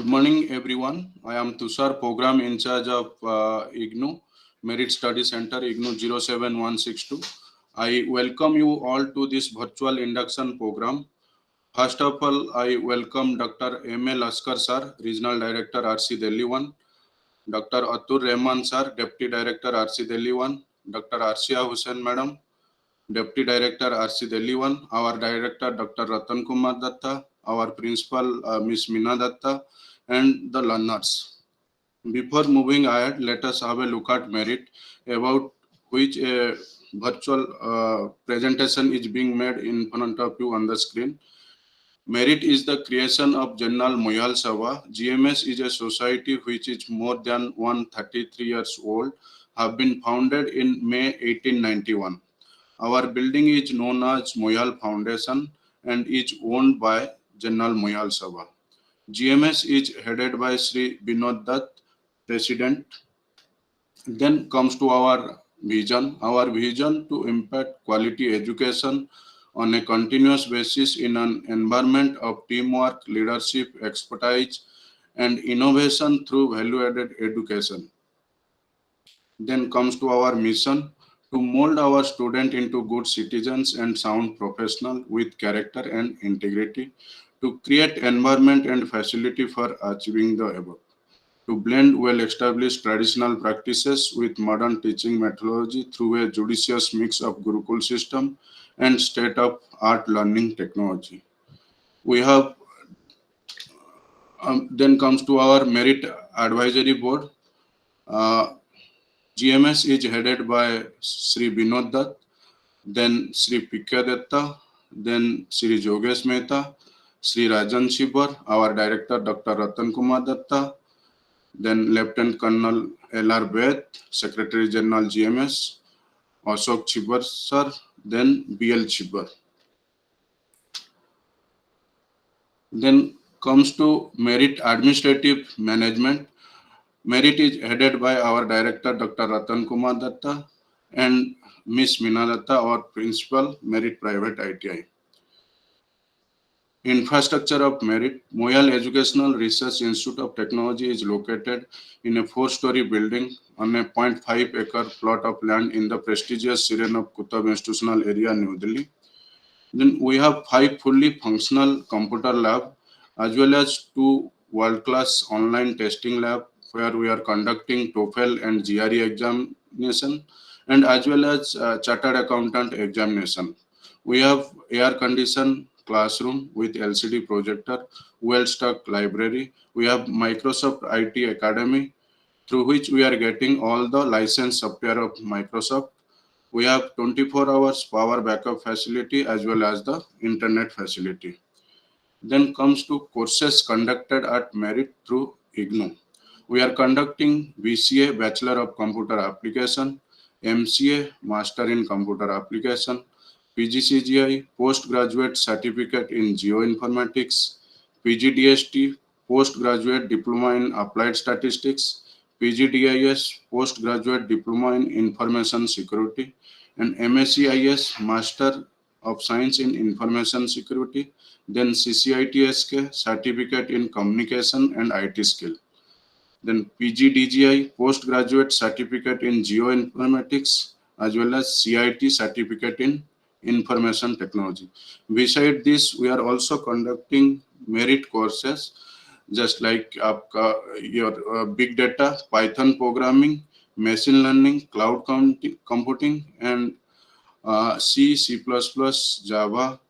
Good morning, everyone. I am Tushar, Program in charge of IGNU, Merit Study Center, IGNU 07162. I welcome you all to this virtual induction program. First of all, I welcome Dr. M.A. Laskar sir, Regional Director, RC Delhi 1, Dr. Atur Rahman sir, Deputy Director, RC Delhi 1, Dr. Arshia Hussain madam, Deputy Director, RC Delhi 1, our Director, Dr. Ratan Kumar Datta, our Principal, Ms. Meena Datta, and the learners. Before moving ahead, let us have a look at merit, about which a virtual presentation is being made in front of you on the screen. Merit is the creation of General Moyal Sabha. GMS is a society which is more than 133 years old, have been founded in May 1891. Our building is known as Moyal Foundation and is owned by General Moyal Sabha. GMS is headed by Sri Binod Dutt, President. Then comes to our vision. Our vision to impact quality education on a continuous basis in an environment of teamwork, leadership, expertise, and innovation through value-added education. Then comes to our mission to mold our student into good citizens and sound professional with character and integrity, to create environment and facility for achieving the above, to blend well-established traditional practices with modern teaching methodology through a judicious mix of Gurukul system and state-of-art learning technology. We have then comes to our merit advisory board. Uh, GMS is headed by Sri Binod Dutt, then Sri Pikya Datta, then Sri Jogesh Mehta, Sri Rajan Shibar, our director Dr. Ratan Kumar Datta, then Lieutenant Colonel L.R. Vaid, Secretary General GMS, Ashok Chibar sir, then B.L. Chibar. Then comes to merit administrative management. Merit is headed by our director Dr. Ratan Kumar Datta and Miss Meena Datta, our principal, Merit Private ITI. Infrastructure of merit. Moyal Educational Research Institute of Technology is located in a 4-story building on a 0.5-acre plot of land in the prestigious Siren of Kutab Institutional Area, New Delhi. Then we have 5 fully functional computer lab as well as 2 world-class online testing lab where we are conducting TOEFL and GRE examination and as well as chartered accountant examination. We have air-conditioned classroom with LCD projector, well-stocked library. We have Microsoft IT Academy through which we are getting all the licensed software of Microsoft. We have 24 hours power backup facility as well as the internet facility. Then comes to courses conducted at Merit through IGNU. We are conducting BCA, Bachelor of Computer Application, MCA, Master in Computer Application, PGCGI, Postgraduate Certificate in Geoinformatics, PGDST, Postgraduate Diploma in Applied Statistics, PGDIS, Postgraduate Diploma in Information Security, and MSCIS, Master of Science in Information Security, then CCITSK, Certificate in Communication and IT Skill. Then PGDGI, Postgraduate Certificate in Geoinformatics, as well as CIT Certificate in Information Technology. Beside this, we are also conducting merit courses, just like your big data, Python programming, machine learning, cloud computing, and C, C++, Java,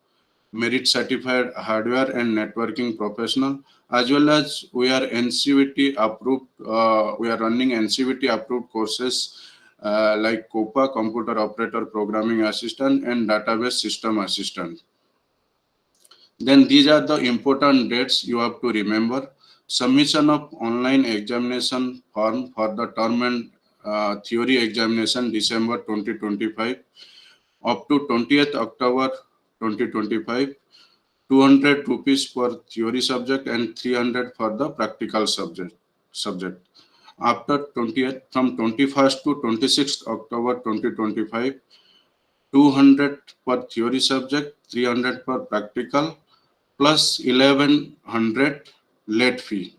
merit certified hardware and networking professional, as well as we are NCVT approved, we are running NCVT approved courses like COPA, Computer Operator Programming Assistant, and Database System Assistant. Then these are the important dates you have to remember. Submission of online examination form for the term and theory examination December 2025 up to 20th October 2025. 200 rupees per theory subject and 300 for the practical subject. After 20th, from 21st to 26th October 2025, 200 per theory subject, 300 per practical, plus 1100 late fee.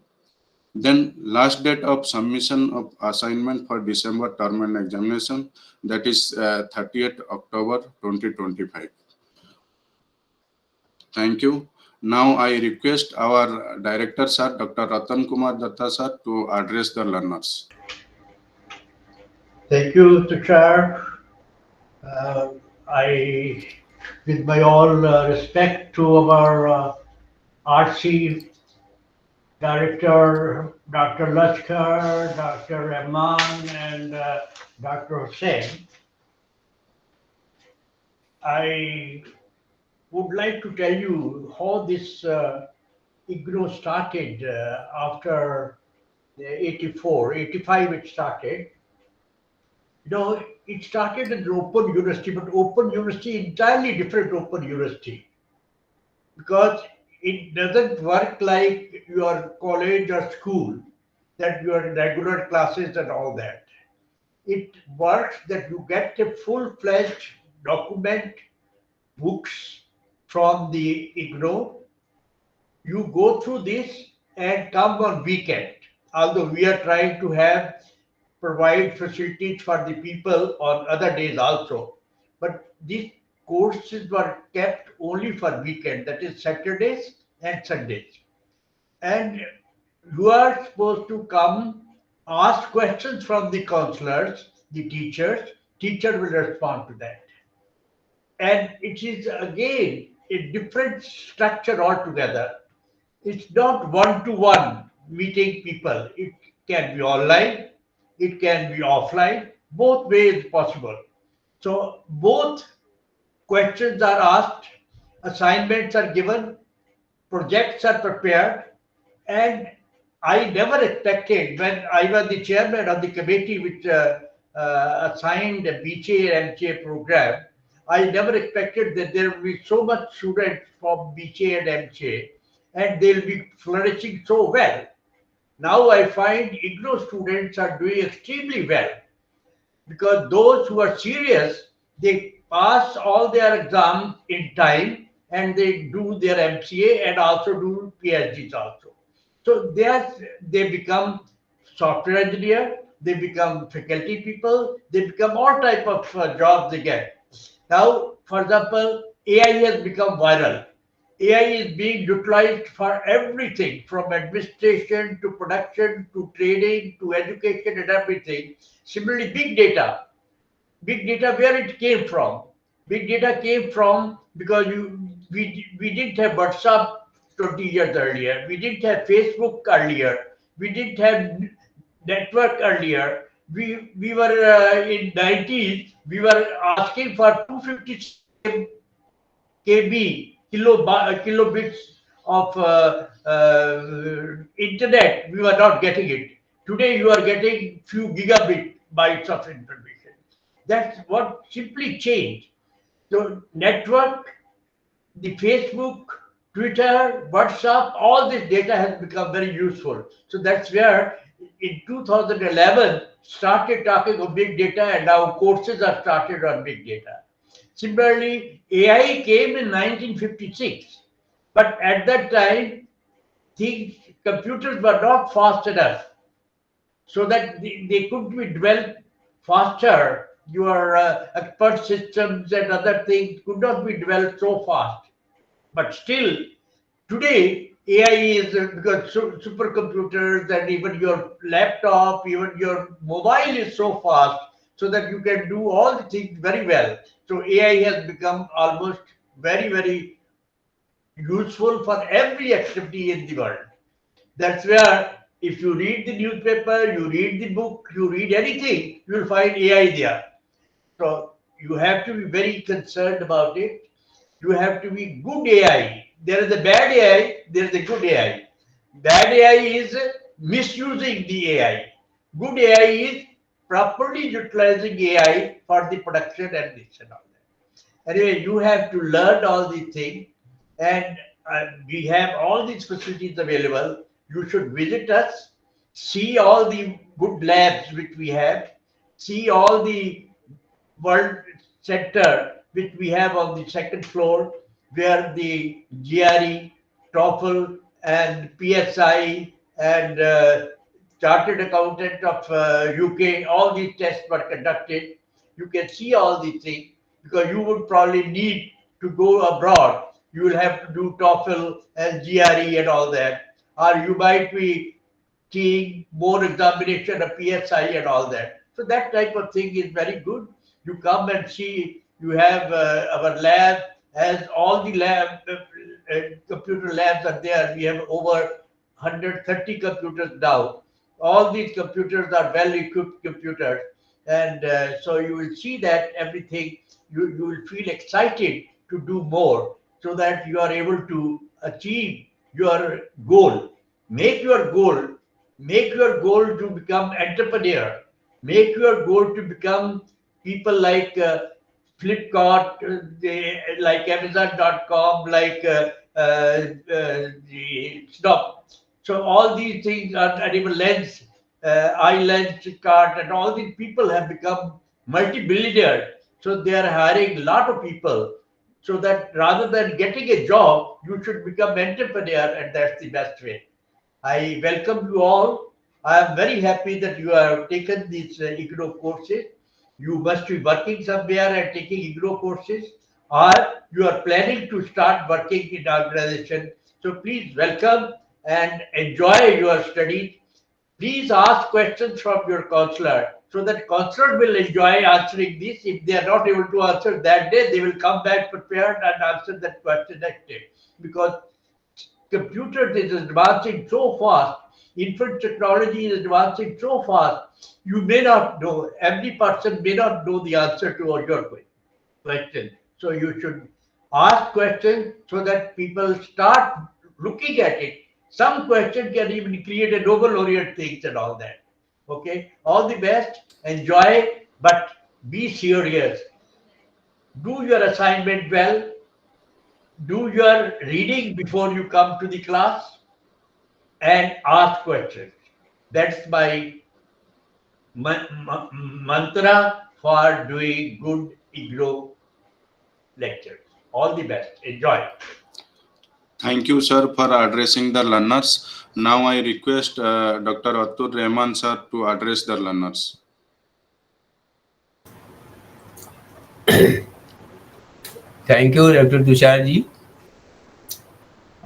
Then last date of submission of assignment for December term and examination, that is 30th October 2025. Thank you. Now I request our director sir, Dr. Ratan Kumar Datta sir, to address the learners. Thank you, Tushar. Uh, I, with my all respect to our RC Director, Dr. Lashkar, Dr. Rahman, and Dr. Hussain, I would like to tell you how this IGNOU started after the 84, 85 it started. You know, it started as an open university, but open university, entirely different open university, because it doesn't work like your college or school, that your regular classes and all that. It works that you get a full-fledged document, books from the IGNOU. You go through this and come on weekend. Although we are trying to provide facilities for the people on other days also, but these courses were kept only for weekend, that is Saturdays and Sundays. And you are supposed to come, ask questions from the counselors, the teachers. Teacher will respond to that. And it is again a different structure altogether. It's not one to one meeting people. It can be online, it can be offline, both ways possible. So both questions are asked, assignments are given, projects are prepared, and I never expected, when I was the chairman of the committee which assigned a BCA and MCA program, I never expected that there will be so much students from BCA and MCA, and they'll be flourishing so well. Now I find IGNOU students are doing extremely well, because those who are serious, they pass all their exams in time, and they do their MCA and also do PhDs also. So they become software engineer, they become faculty people, they become all type of jobs they get. Now, for example, AI has become viral. AI is being utilized for everything from administration to production to trading to education and everything. Similarly, big data. Big data, where it came from? Big data came from because we didn't have WhatsApp 20 years earlier. We didn't have Facebook earlier. We didn't have network earlier. We were in 90s. We were asking for 256 KB kilobits of internet. We were not getting it. Today you are getting few gigabit bytes of information. That's what simply changed. So network, the Facebook, Twitter, WhatsApp, all this data has become very useful. So that's where in 2011 started talking of big data, and now courses are started on big data. Similarly, AI came in 1956, but at that time, computers were not fast enough, so that they could be developed faster. Your expert systems and other things could not be developed so fast. But still, today, AI is because supercomputers and even your laptop, even your mobile is so fast, so that you can do all the things very well. So AI has become almost very, very useful for every activity in the world. That's where if you read the newspaper, you read the book, you read anything, you will find AI there. So you have to be very concerned about it. You have to be good AI. There is a bad AI, there is a good AI. Bad AI is misusing the AI. Good AI is properly utilizing AI for the production and this and all that. Anyway, you have to learn all these things, and we have all these facilities available. You should visit us, see all the good labs which we have, see all the World Center which we have on the second floor, where the GRE, TOEFL, and PSI and chartered accountant of UK. All these tests were conducted. You can see all these things because you would probably need to go abroad. You will have to do TOEFL and GRE and all that, or you might be seeing more examination of PSI and all that. So that type of thing is very good. You come and see. You have our lab, as all the computer labs are there. We have over 130 computers now. All these computers are well-equipped computers, and so you will see that everything. You will feel excited to do more, so that you are able to achieve your goal. Make your goal. Make your goal to become entrepreneur. Make your goal to become people like Flipkart, like Amazon.com, like the Snap. So all these things are Animal Lens, iLens, Cart, and all these people have become multi-billionaires. So they are hiring a lot of people. So that rather than getting a job, you should become entrepreneur, and that's the best way. I welcome you all. I am very happy that you have taken these IGNOU courses. You must be working somewhere and taking IGNOU courses, or you are planning to start working in organization. So please welcome and enjoy your studies. Please ask questions from your counselor so that counselor will enjoy answering this. If they are not able to answer that day, they will come back prepared and answer that question next day. Because computers is advancing so fast, infant technology is advancing so fast, you may not know, every person may not know the answer to all your question. So you should ask questions so that people start looking at it. Some question can even create a Nobel laureate things and all that. Okay, all the best, enjoy, but be serious. Do your assignment well, do your reading before you come to the class, and ask questions. That's my mantra for doing good IGNOU lectures. All the best. Enjoy. Thank you, sir, for addressing the learners. Now I request Dr. Atul Rahman, sir, to address the learners. Thank you, Dr. Tusharji,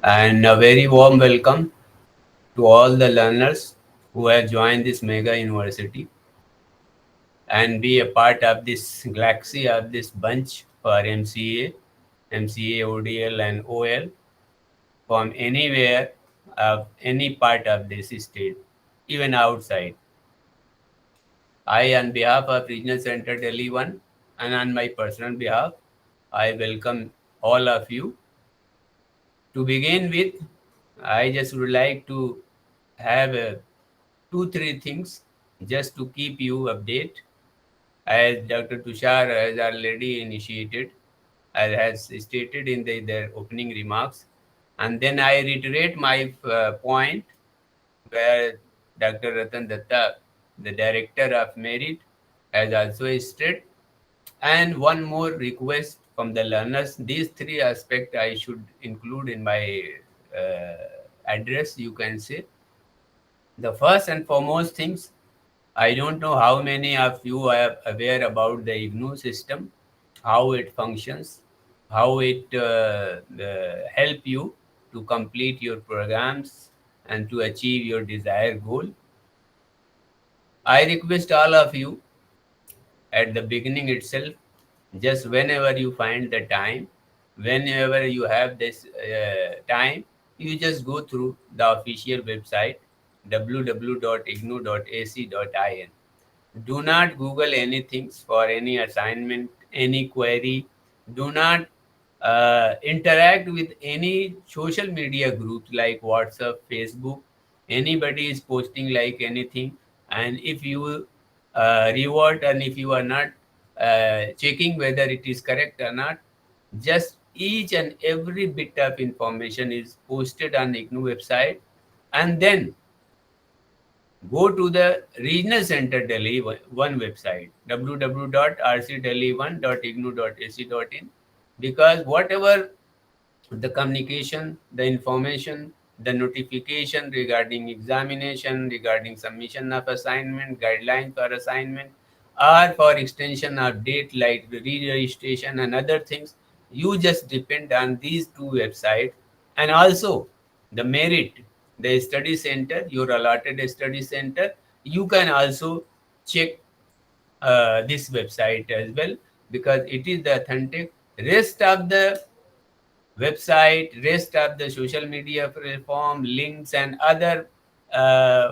and a very warm welcome to all the learners who have joined this mega university and be a part of this galaxy of this bunch for MCA, ODL, and OL from anywhere of any part of this state, even outside. I, on behalf of Regional Center Delhi 1, and on my personal behalf, I welcome all of you. To begin with, I just would like to have 2-3 things just to keep you update. As Dr. Tushar has already initiated, as has stated in their opening remarks, and then I reiterate my point where Dr. Ratan Datta, the Director of Merit, has also stated. And one more request from the learners. These 3 aspects I should include in my address, you can say. The first and foremost things, I don't know how many of you are aware about the IGNOU system, how it functions, how it help you to complete your programs and to achieve your desired goal. I request all of you at the beginning itself, just whenever you find the time, whenever you have this time, you just go through the official website www.ignou.ac.in. Do not Google anything for any assignment, any query. Do not interact with any social media groups like WhatsApp, Facebook. Anybody is posting like anything, and if you reward and if you are not checking whether it is correct or not, just each and every bit of information is posted on IGNOU website, and then go to the Regional Center Delhi 1 website, www.rcdelhi1.ignou.ac.in, because whatever the communication, the information the notification regarding examination, regarding submission of assignment, guidelines for assignment, or for extension of date like re-registration and other things. You just depend on these two websites. And also the merit, the study center, your allotted study center, you can also check this website as well, because it is the authentic. Rest of the website, rest of the social media platform, links and other,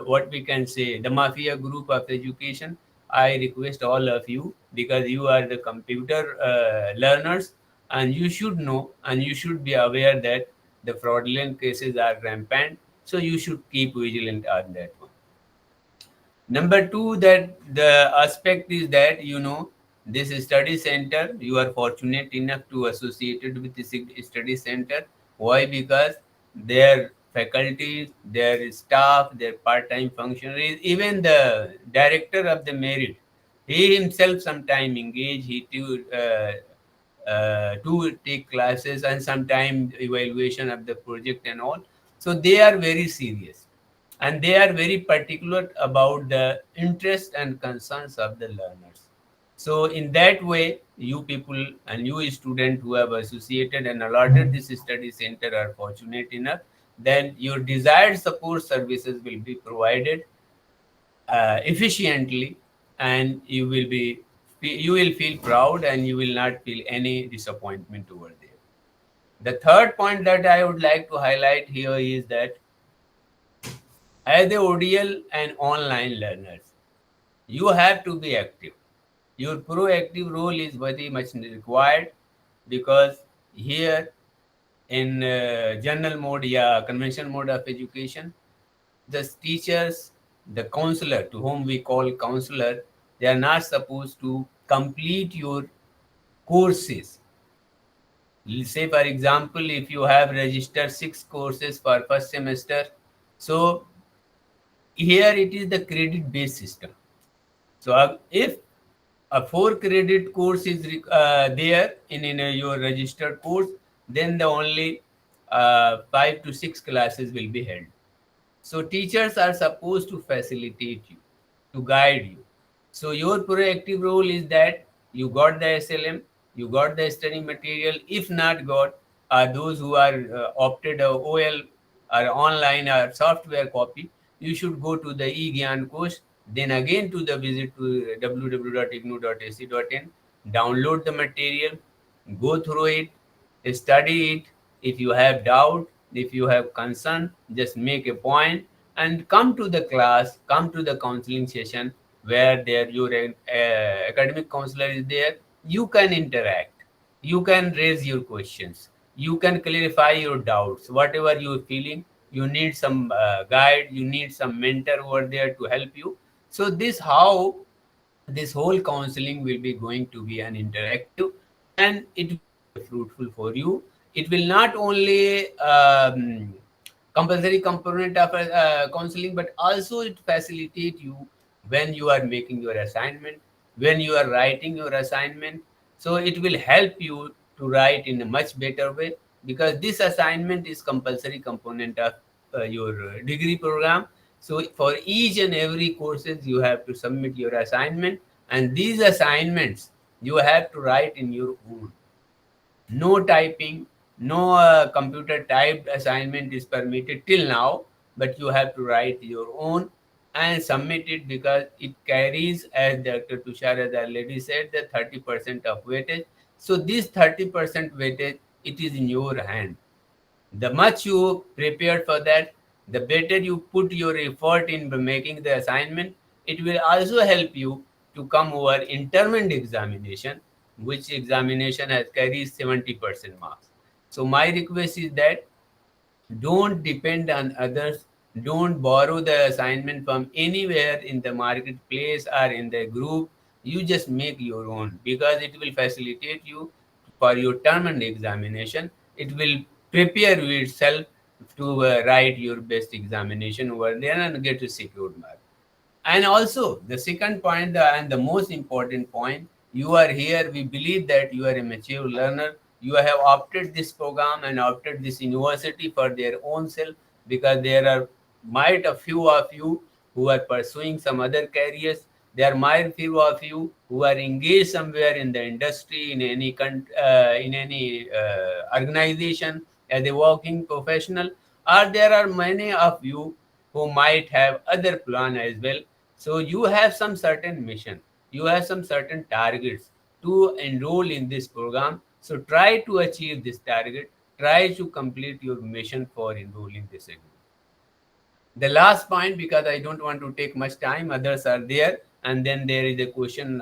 what we can say, the mafia group of education, I request all of you, because you are the computer learners, and you should know and you should be aware that the fraudulent cases are rampant. So you should keep vigilant on that one. Number two, that the aspect is that, this study center, you are fortunate enough to associated with this study center. Why? Because their faculties, their staff, their part-time functionaries, even the director of the merit, he himself sometime engage he to take classes and sometime evaluation of the project and all. So they are very serious, and they are very particular about the interest and concerns of the learners. So in that way, you people and you student who have associated and allotted this study center are fortunate enough, then your desired support services will be provided efficiently, and you will feel proud and you will not feel any disappointment over there. The third point that I would like to highlight here is that as the ODL and online learners, you have to be active. Your proactive role is very much required, because here in general mode, conventional mode of education, the teachers, the counselor, to whom we call counselor, they are not supposed to complete your courses. Say, for example, if you have registered 6 courses for first semester, so here it is the credit based system. So if a 4 credit course is there in your registered course, then the only 5 to 6 classes will be held. So teachers are supposed to facilitate you, to guide you. So your proactive role is that you got the SLM, you got the study material. If not got, those who are opted OL or online or software copy, you should go to the eGyan course, then again to the visit to www.ignou.ac.in, download the material, go through it, study it. If you have doubt, if you have concern, just make a point and come to the class, come to the counseling session where there your academic counselor is there. You can interact, you can raise your questions, you can clarify your doubts, whatever you're feeling. You need some guide, you need some mentor over there to help you. So this whole counseling will be going to be an interactive, and it will be fruitful for you. It will not only compulsory component of counseling, but also it facilitate you when you are making your assignment, when you are writing your assignment. So it will help you to write in a much better way, because this assignment is compulsory component of your degree program. So for each and every courses, you have to submit your assignment, and these assignments you have to write in your own. No typing, no computer typed assignment is permitted till now, but you have to write your own and submit it, because it carries, as Dr. Tushar has already said, the 30% of weightage. So this 30% weightage, it is in your hand. The much you prepared for that, the better you put your effort in making the assignment. It will also help you to come over interment examination, which examination has carries 70% marks. So my request is that don't depend on others. Don't borrow the assignment from anywhere in the marketplace or in the group. You just make your own, because it will facilitate you for your term and examination. It will prepare you itself to write your best examination over there and get a secured mark. And also the second point, and the most important point, you are here, we believe that you are a mature learner. You have opted this program and opted this university for their own self. because there are might a few of you who are pursuing some other careers. There might few of you who are engaged somewhere in the industry, in any organization as a working professional, or there are many of you who might have other plan as well. So you have some certain mission, you have some certain targets to enroll in this program. So try to achieve this target, try to complete your mission for enrolling this exam. The last point, because I don't want to take much time, others are there, and then there is a question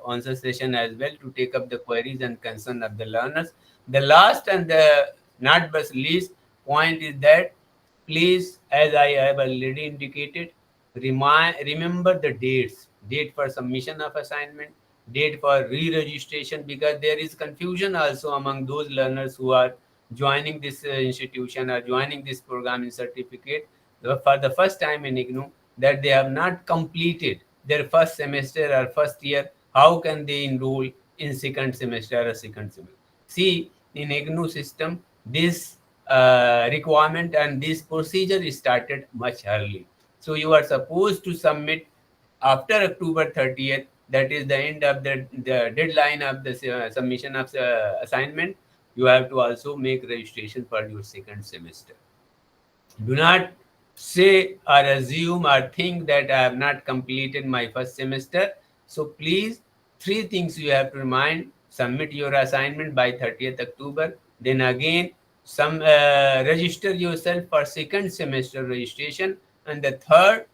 answer session as well to take up the queries and concern of the learners. The last and the not but least point is that please, as I have already indicated, remember the date for submission of assignment, date for re-registration, because there is confusion also among those learners who are joining this institution or joining this program in certificate for the first time in IGNOU, that they have not completed their first semester or first year. How can they enroll in second semester or second semester? See, in IGNOU system, this requirement and this procedure is started much early. So you are supposed to submit after October 30th, that is the end of the deadline of the submission of assignment. You have to also make registration for your second semester. Do not say or assume or think that I have not completed my first semester. So please, three things you have to remind: submit your assignment by 30th October. Then again, register yourself for second semester registration. And the third,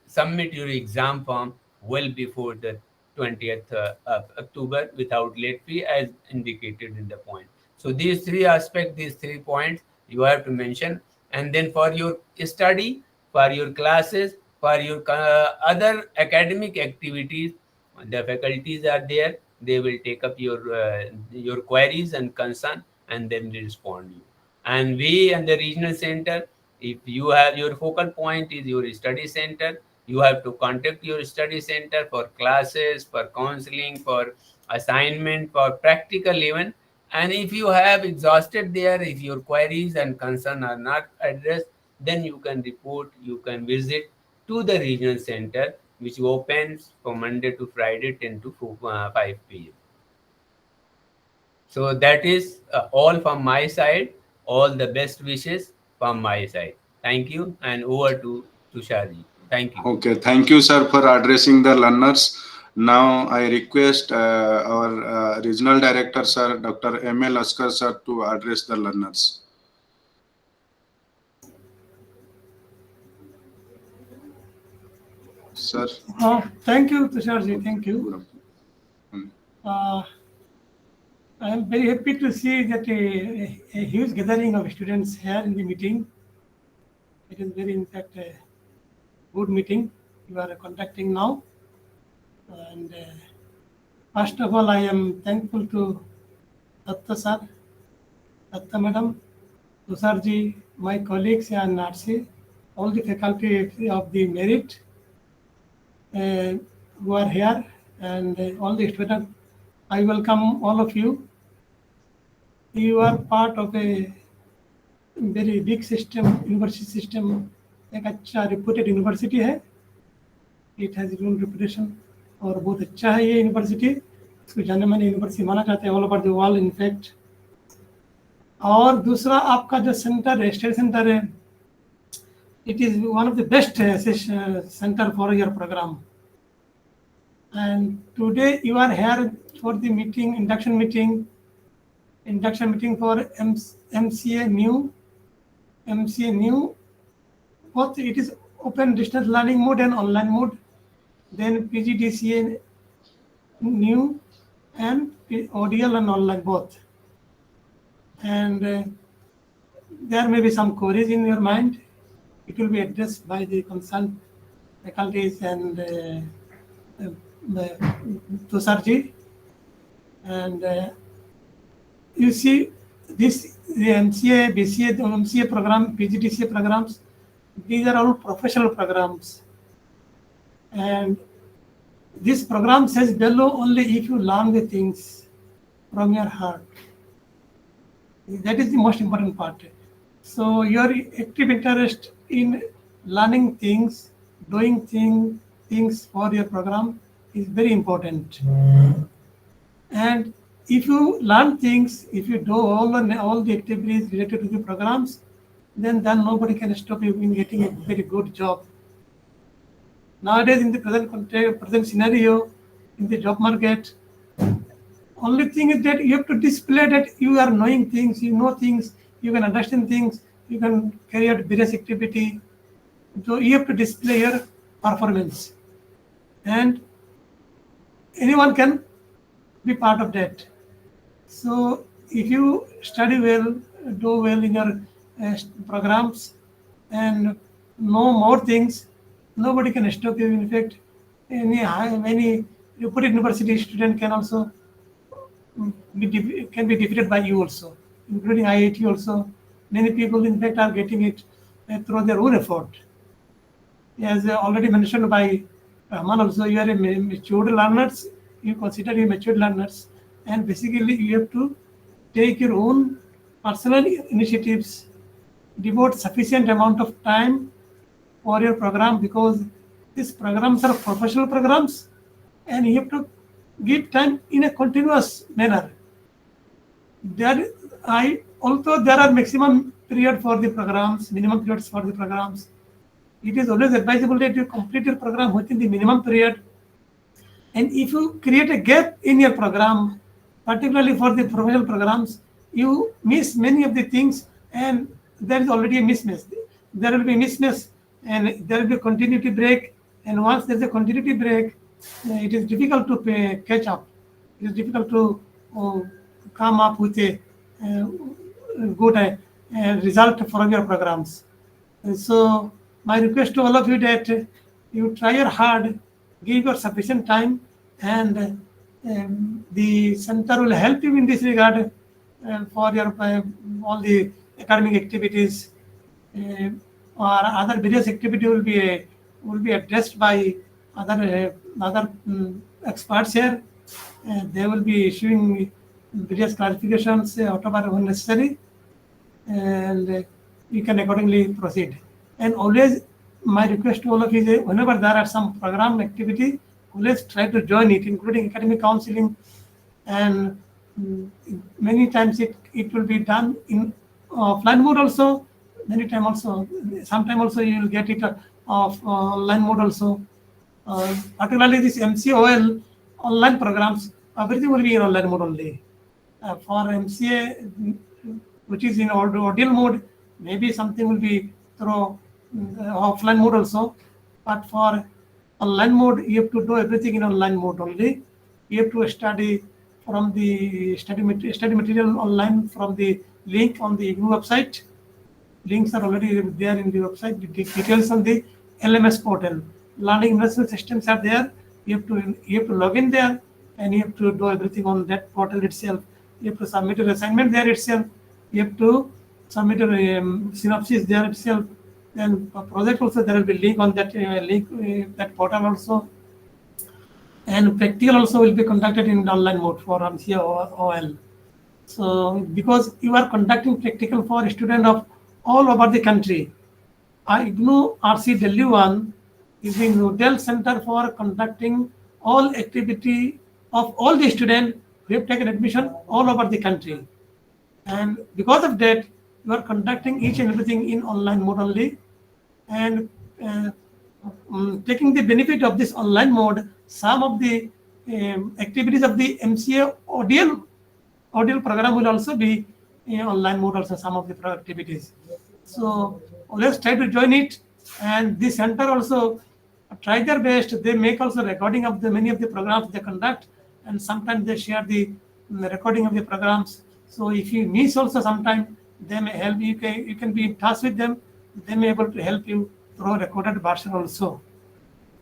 submit your exam form well before the 20th of October without late fee as indicated in the point. So these three aspects, these 3 points you have to mention. And then for your study, for your classes, for your other academic activities, the faculties are there. They will take up your queries and concern and then respond you. And we and the regional center, if you have your focal point is your study center, you have to contact your study center for classes, for counseling, for assignment, for practical even. And if you have exhausted there, if your queries and concern are not addressed, then you can report, you can visit to the regional center, which opens from Monday to Friday, 10 to 5 p.m. So that is all from my side. All the best wishes from my side. Thank you, and over to Tusharji. Thank you. Okay, thank you, sir, for addressing the learners. Now I request our regional director, sir, Dr. M.L. Askar, sir, to address the learners. Sir. Thank you, Tusharji. Thank you. I am very happy to see that a huge gathering of students here in the meeting. It is very, in fact, a good meeting you are conducting now. And first of all, I am thankful to Datta sir, Datta madam, Tusharji, my colleagues and Narsi, all the faculty of the merit who are here, and all the students. I welcome all of you. You are part of a very big system, university system. एक अच्छा reputed university है. It has its own reputation और बहुत अच्छा है ये university. इसको जाने माने यूनिवर्सिटी माना जाता है all over the world in fact. और दूसरा आपका जो सेंटर है, स्टडी सेंटर है, it is one of the best center for your program. And today you are here for the meeting, induction meeting for MCA new. Both it is open distance learning mode and online mode. Then PGDCA new and ODL and online both. And there may be some queries in your mind. It will be addressed by the concerned faculties and Tusharji. And you see this, the MCA, BCA, the MCA program, PGDCA programs, these are all professional programs. And this program says below only if you learn the things from your heart. That is the most important part. So your active interest in learning things, doing things for your program is very important. And if you learn things, if you do all the activities related to the programs, then nobody can stop you in getting a very good job. Nowadays, in the present scenario, in the job market, only thing is that you have to display that you are knowing things, you know things, you can understand things, you can carry out various activity. So you have to display your performance, and anyone can be part of that. So if you study well, do well in your programs, and know more things, nobody can stop you. In fact, any reputed university student can also can be defeated by you also, including IIT also. Many people, in fact, are getting it through their own effort. As already mentioned by Rahman also, you are a matured learners, you consider you matured learners, and basically you have to take your own personal initiatives, devote sufficient amount of time for your program, because these programs are professional programs, and you have to give time in a continuous manner. Although there are maximum period for the programs, minimum periods for the programs, it is always advisable that you complete your program within the minimum period. And if you create a gap in your program, particularly for the professional programs, you miss many of the things, and there is already a mismatch. There will be mismatch, and there will be a continuity break. And once there is a continuity break, it is difficult to catch up. It is difficult to come up with a good result from your programs. And so my request to all of you that you try your hard, give your sufficient time, and the center will help you in this regard for your all the academic activities or other various activity will be addressed by other experts here. They will be issuing various clarifications whatever necessary, and we can accordingly proceed. And always my request to all of you is whenever there are some program activity, always try to join it, including academic counseling. And many times it will be done in offline mode also. Many time also, sometime also you will get it of online mode also. Particularly this MCOL online programs, everything will be in online mode only. For MCA, which is in ordeal mode, maybe something will be through offline mode also. But for online mode, you have to do everything in online mode only. You have to study from the study material online from the link on the IGNOU website. Links are already there in the website. The details on the LMS portal. Learning investment systems are there. You have to log in there, and you have to do everything on that portal itself. You have to submit your assignment there itself. You have to submit your synopsis there itself. Then project also, there will be link on that that portal also. And practical also will be conducted in online mode for MCOL. So because you are conducting practical for students of all over the country, IGNOU RC Delhi 1 is the nodal center for conducting all activity of all the students who have taken admission all over the country. And because of that, you are conducting each and everything in online mode only. And taking the benefit of this online mode, some of the activities of the MCA ODL program will also be online mode also, some of the activities. So let's try to join it. And the center also try their best. They make also recording of the many of the programs they conduct, and sometimes they share the recording of the programs. So if you miss also sometime, they may help you. You can be in touch with them. They may be able to help you through recorded version also.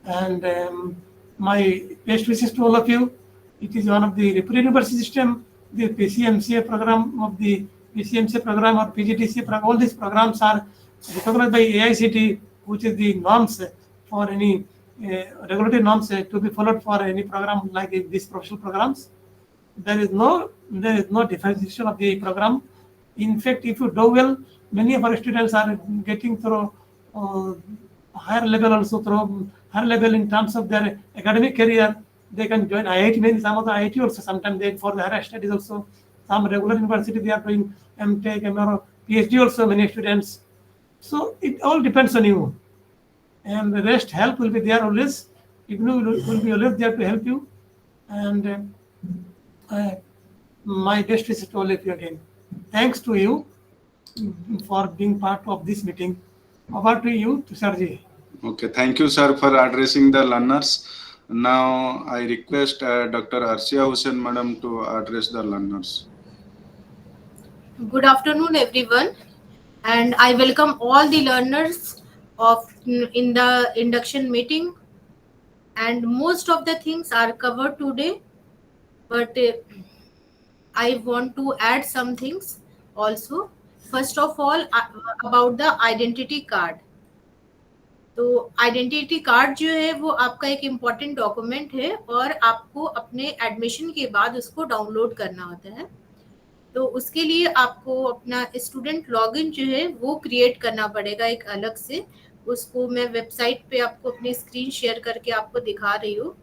And my best wishes to all of you. It is one of the reputed university system, the PCMCA program of the PCMCA program or PGDCA program. All these programs are recognized by AICTE, which is the norms for any regulatory norms to be followed for any program like these professional programs. There is no differentiation of the program. In fact, if you do well, many of our students are getting through higher level, also through higher level in terms of their academic career. They can join IIT, maybe some of the IIT also. Sometimes they for the higher studies also. Some regular university they are doing MTech, MRO, PhD also. Many students. So it all depends on you, and the rest help will be there always. IGNOU will be always there to help you, and my best wishes to all of you again. Thanks to you for being part of this meeting. Over to you, Tusharji. Okay, thank you, sir, for addressing the learners. Now, I request Dr. Arsia Hussain, madam, to address the learners. Good afternoon, everyone, and I welcome all the learners in the induction meeting. And most of the things are covered today, but I want to add some things also. First of all, about the identity card. तो identity card जो है वो आपका एक important document है और आपको अपने एडमिशन के बाद उसको डाउनलोड करना होता है। तो उसके लिए आपको अपना स्टूडेंट लॉगिन जो है वो क्रिएट करना पड़ेगा एक अलग से। उसको मैं वेबसाइट पे आपको अपनी स्क्रीन शेयर करके आपको दिखा रही हूँ।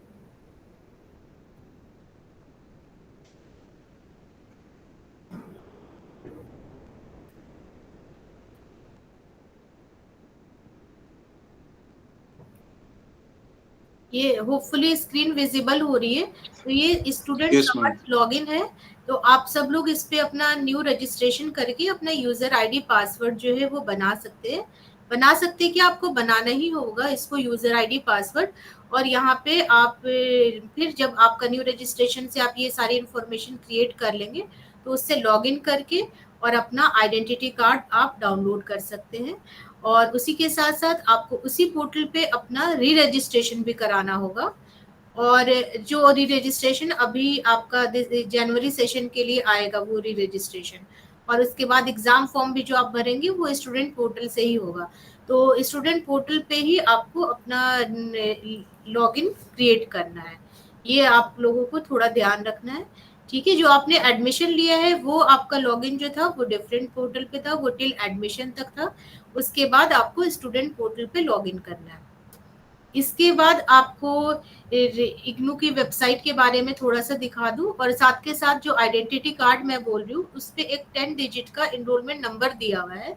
ये होपफुली स्क्रीन विजिबल हो रही है। तो ये स्टूडेंट स्मार्ट लॉगिन है। तो आप सब लोग इस पे अपना न्यू रजिस्ट्रेशन करके अपना यूजर आईडी पासवर्ड जो है वो बना सकते हैं। कि आपको बनाना ही होगा इसको यूजर आईडी पासवर्ड। और यहाँ पे आप फिर जब आपका न्यू रजिस्ट्रेशन से आप ये सारी इंफॉर्मेशन क्रिएट कर लेंगे तो उससे लॉगिन करके और अपना आइडेंटिटी कार्ड आप डाउनलोड कर सकते हैं। और उसी के साथ साथ आपको उसी पोर्टल पे अपना री रजिस्ट्रेशन भी कराना होगा। और जो री रजिस्ट्रेशन अभी आपका जनवरी सेशन के लिए आएगा वो री रजिस्ट्रेशन। और उसके बाद एग्जाम फॉर्म भी जो आप भरेंगे वो स्टूडेंट पोर्टल से ही होगा। तो स्टूडेंट पोर्टल पे ही आपको अपना लॉगिन क्रिएट करना है। ये आप लोगों को थोड़ा ध्यान रखना है, ठीक है। जो आपने एडमिशन लिया है वो आपका लॉगिन जो था वो डिफरेंट पोर्टल पे था, वो टिल एडमिशन तक था। उसके बाद आपको स्टूडेंट पोर्टल पे लॉगिन करना है। इसके बाद आपको इग्नू की वेबसाइट के बारे में थोड़ा सा दिखा दूं और साथ के साथ जो आइडेंटिटी कार्ड मैं बोल रही हूँ उस पे एक 10 डिजिट का एनरोलमेंट नंबर दिया हुआ है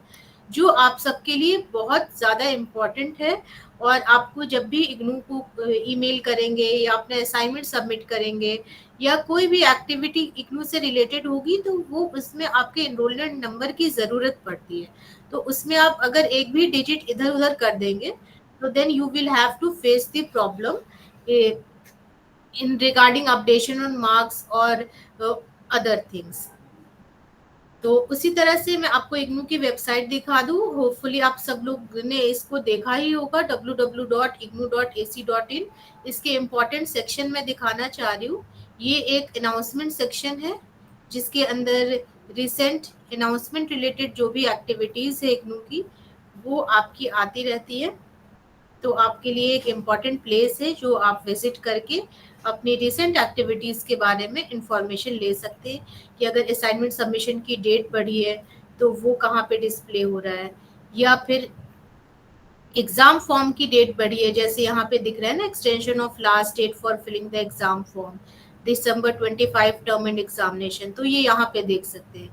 जो आप सबके लिए बहुत ज़्यादा इम्पोर्टेंट है। और आपको जब भी इग्नू को ईमेल करेंगे या अपना असाइनमेंट सबमिट करेंगे या कोई भी एक्टिविटी इग्नू से रिलेटेड होगी तो वो उसमें आपके एनरोलमेंट नंबर की ज़रूरत पड़ती है। तो उसमें आप अगर एक भी डिजिट इधर उधर कर देंगे तो then you will have to face the problem in regarding updation on marks or other things। तो उसी तरह से मैं आपको इग्नू की वेबसाइट दिखा दूं। होपफुली आप सब लोग ने इसको देखा ही होगा, www.ignu.ac.in। इसके इम्पोर्टेंट सेक्शन में दिखाना चाह रही हूँ। ये एक अनाउंसमेंट सेक्शन है जिसके अंदर रिसेंट अनाउंसमेंट रिलेटेड जो भी एक्टिविटीज़ है इग्नू की वो आपकी आती रहती है। तो आपके लिए एक इम्पॉर्टेंट प्लेस है जो आप विजिट करके अपनी रिसेंट एक्टिविटीज़ के बारे में इंफॉर्मेशन ले सकते हैं कि अगर असाइनमेंट सबमिशन की डेट बढ़ी है तो वो कहाँ पे डिस्प्ले हो रहा है, या फिर एग्ज़ाम फॉर्म की डेट बढ़ी है जैसे यहाँ पे दिख रहा है ना, extension of last date for filling the exam form December 25 term end examination. तो ये यहाँ पे देख सकते हैं।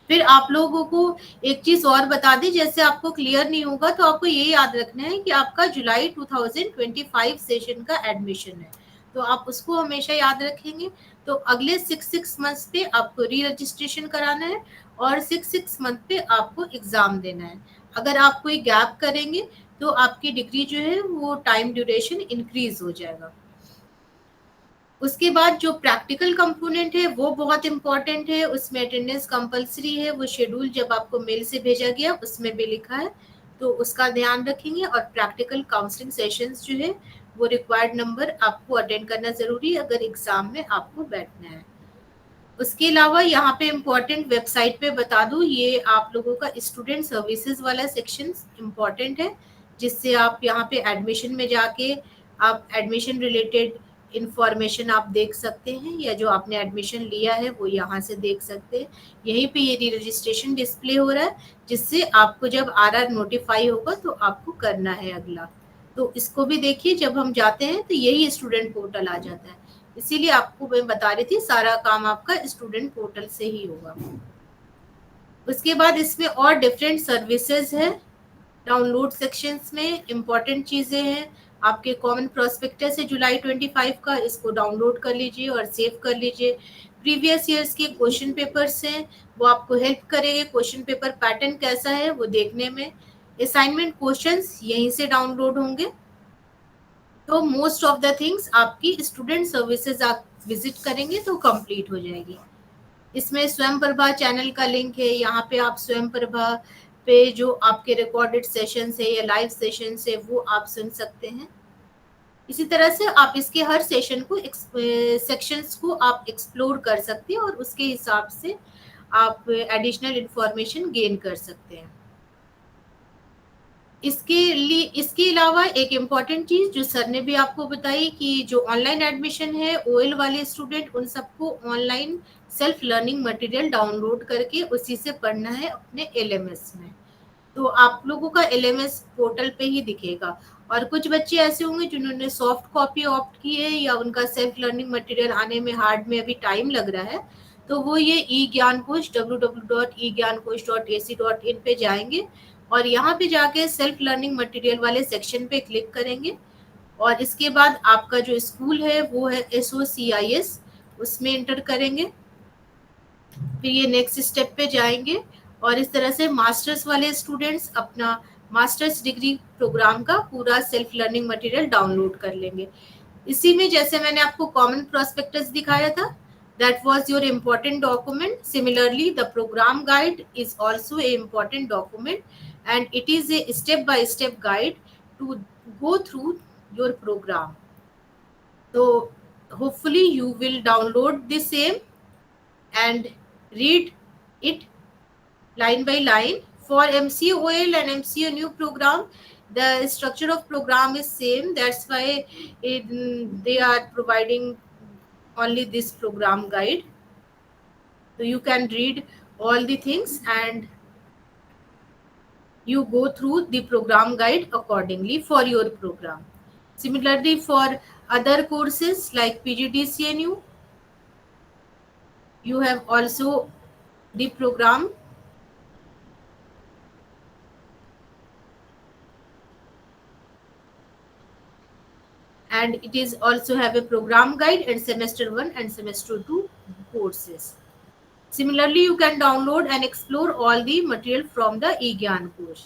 फिर आप लोगों को एक चीज और बता दें, जैसे आपको क्लियर नहीं होगा तो आपको ये याद रखना है कि आपका जुलाई 2025 सेशन का एडमिशन है, तो आप उसको हमेशा याद रखेंगे। तो अगले 6 मंथ्स पे आपको री रजिस्ट्रेशन कराना है और 6 मंथ पे आपको एग्जाम देना है। अगर आप कोई गैप करेंगे तो आपकी डिग्री जो है वो टाइम ड्यूरेशन इंक्रीज हो जाएगा। उसके बाद जो प्रैक्टिकल कंपोनेंट है वो बहुत इंपॉर्टेंट है, उसमें अटेंडेंस कंपलसरी है। वो शेड्यूल जब आपको मेल से भेजा गया उसमें भी लिखा है, तो उसका ध्यान रखेंगे। और प्रैक्टिकल काउंसलिंग सेशंस जो है वो रिक्वायर्ड नंबर आपको अटेंड करना जरूरी है अगर एग्जाम में आपको बैठना है। उसके अलावा यहाँ पे इम्पोर्टेंट वेबसाइट पे बता दूँ, ये आप लोगों का स्टूडेंट सर्विसेज वाला सेक्शन इम्पॉर्टेंट है, जिससे आप यहाँ पे एडमिशन में जाके आप एडमिशन रिलेटेड इंफॉर्मेशन आप देख सकते हैं, या जो आपने एडमिशन लिया है वो यहाँ से देख सकते हैं। यहीं पे ये रजिस्ट्रेशन डिस्प्ले हो रहा है, जिससे आपको जब RR नोटिफाई होगा तो आपको करना है अगला। तो इसको भी देखिए, जब हम जाते हैं तो यही स्टूडेंट पोर्टल आ जाता है। इसीलिए आपको मैं बता रही थी सारा काम आपका स्टूडेंट पोर्टल से ही होगा। उसके बाद इसमें और डिफरेंट सर्विसेज है। डाउनलोड सेक्शंस में इंपॉर्टेंट चीजें हैं। आपके कॉमन प्रोस्पेक्टस है जुलाई 25 का, इसको डाउनलोड कर लीजिए और सेव कर लीजिए। प्रीवियस ईयर्स के क्वेश्चन पेपर्स हैं, वो आपको हेल्प करेंगे क्वेश्चन पेपर पैटर्न कैसा है वो देखने में। असाइनमेंट क्वेश्चंस यहीं से डाउनलोड होंगे। तो मोस्ट ऑफ द थिंग्स आपकी स्टूडेंट सर्विसेज आप विजिट करेंगे तो कंप्लीट हो जाएगी। इसमें स्वयं प्रभा चैनल का लिंक है, यहाँ पे आप स्वयं प्रभा पे जो आपके रिकॉर्डेड सेशंस है या लाइव सेशंस है वो आप सुन सकते हैं। इसी तरह से आप इसके हर सेशन को सेक्शंस को आप एक्सप्लोर कर सकते हैं और उसके हिसाब से आप एडिशनल इंफॉर्मेशन गेन कर सकते हैं। इसके अलावा एक इम्पॉर्टेंट चीज जो सर ने भी आपको बताई कि जो ऑनलाइन एडमिशन है OL वाले स्टूडेंट, उन सबको online self learning material download करके उसी से पढ़ना है अपने LMS में। तो आप लोगों का LMS पोर्टल पे ही दिखेगा। और कुछ बच्चे ऐसे होंगे जिन्होंने सॉफ्ट कॉपी ऑप्ट की है या उनका सेल्फ लर्निंग मटेरियल आने में हार्ड में अभी टाइम लग रहा है, तो वो ये e-ज्ञानकोश www.egyankosh.ac.in पे जाएंगे और यहाँ पे जाके सेल्फ लर्निंग मटेरियल वाले सेक्शन पे क्लिक करेंगे। और इसके बाद आपका जो स्कूल है वो है SOCIS, उसमें एंटर करेंगे। फिर ये नेक्स्ट स्टेप पे जाएंगे और इस तरह से मास्टर्स वाले स्टूडेंट्स अपना मास्टर्स डिग्री प्रोग्राम का पूरा सेल्फ लर्निंग मटेरियल डाउनलोड कर लेंगे। इसी में जैसे मैंने आपको कॉमन प्रोस्पेक्टस दिखाया था, that was your important document. Similarly, the program guide is also a important document and it is a step-by-step guide to go through your program. So hopefully you will download the same and read it line by line. For MCOL and MCO new program, the structure of program is same. That's why they are providing only this program guide. So you can read all the things and you go through the program guide accordingly for your program. Similarly, for other courses like PGDCNU, you have also the program. And it is also have a program guide and semester 1 and semester 2 courses. Similarly, you can download and explore all the material from the e-Gyankosh.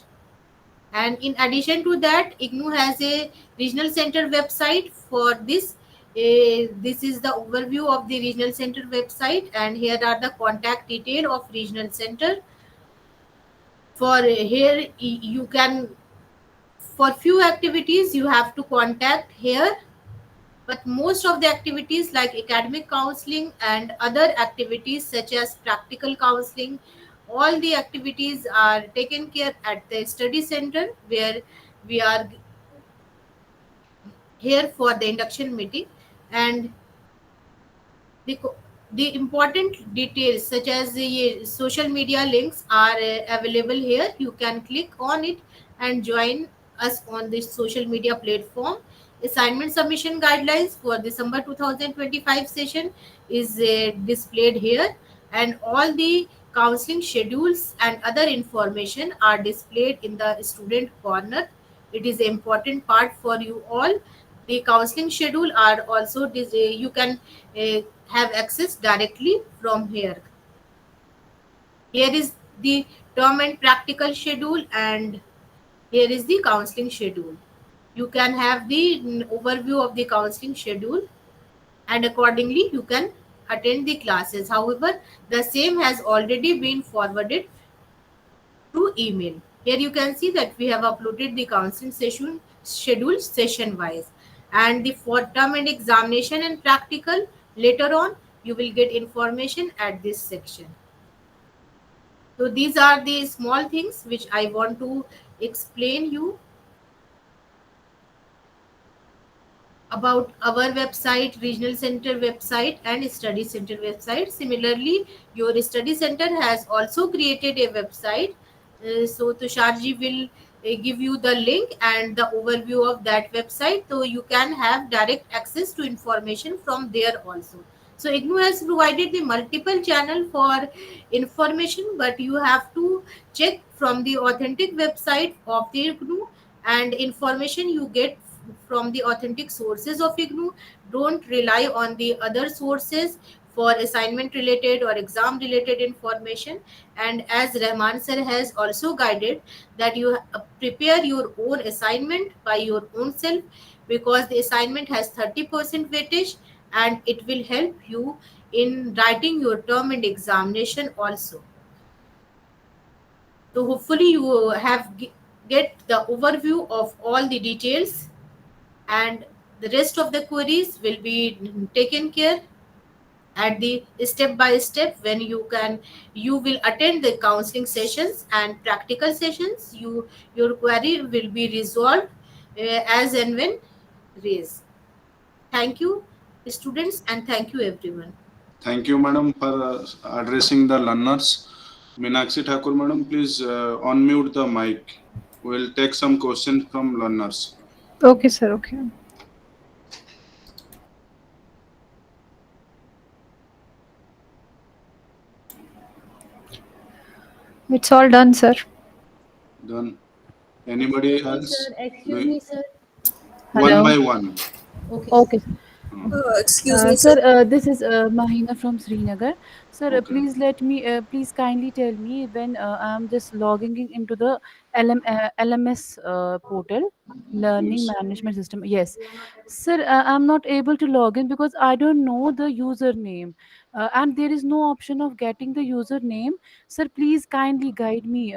And in addition to that, IGNOU has a regional center website for this. This is the overview of the regional center website, and here are the contact detail of regional center. For here, you can, for few activities, you have to contact here. But most of the activities like academic counseling and other activities such as practical counseling, all the activities are taken care at the study center where we are here for the induction meeting. And the important details such as the social media links are available here. You can click on it and join us on this social media platform. Assignment submission guidelines for December 2025 session is displayed here, and all the counseling schedules and other information are displayed in the student corner. It is an important part for you all. The counseling schedule are also you can have access directly from here. Here is the term and practical schedule, and here is the counseling schedule. You can have the overview of the counseling schedule, and accordingly you can attend the classes. However, the same has already been forwarded through email. Here you can see that we have uploaded the counseling session schedule session wise, and the for term and examination and practical later on you will get information at this section. So these are the small things which I want to explain you. about our website, regional center website, and study center website. Similarly, your study center has also created a website. So Tusharji will give you the link and the overview of that website, so you can have direct access to information from there also. So IGNOU has provided the multiple channel for information, but you have to check from the authentic website of the IGNOU, and information you get from the authentic sources of IGNOU. Don't rely on the other sources for assignment related or exam related information. And as Rahman sir has also guided, that you prepare your own assignment by your own self, because the assignment has 30% weightage, and it will help you in writing your term and examination also. So hopefully you have get the overview of all the details, and the rest of the queries will be taken care at the step by step. When you will attend the counseling sessions and practical sessions, your query will be resolved as and when raised. Thank you, students, and thank you everyone. Thank you, madam, for addressing the learners. Meenakshi Thakur, madam, please unmute the mic. We'll take some questions from learners. Okay, sir. Okay. It's all done, sir. Done. Anybody else? Excuse me, sir. One Hello. by one. Okay. Okay. Excuse me, sir. Sir, this is Mahina from Srinagar. Sir, Okay. please kindly tell me when I'm just logging into the LMS portal, Learning Yes. Management System. Yes. Sir, I'm not able to log in because I don't know the username. And there is no option of getting the username. Sir, please kindly guide me,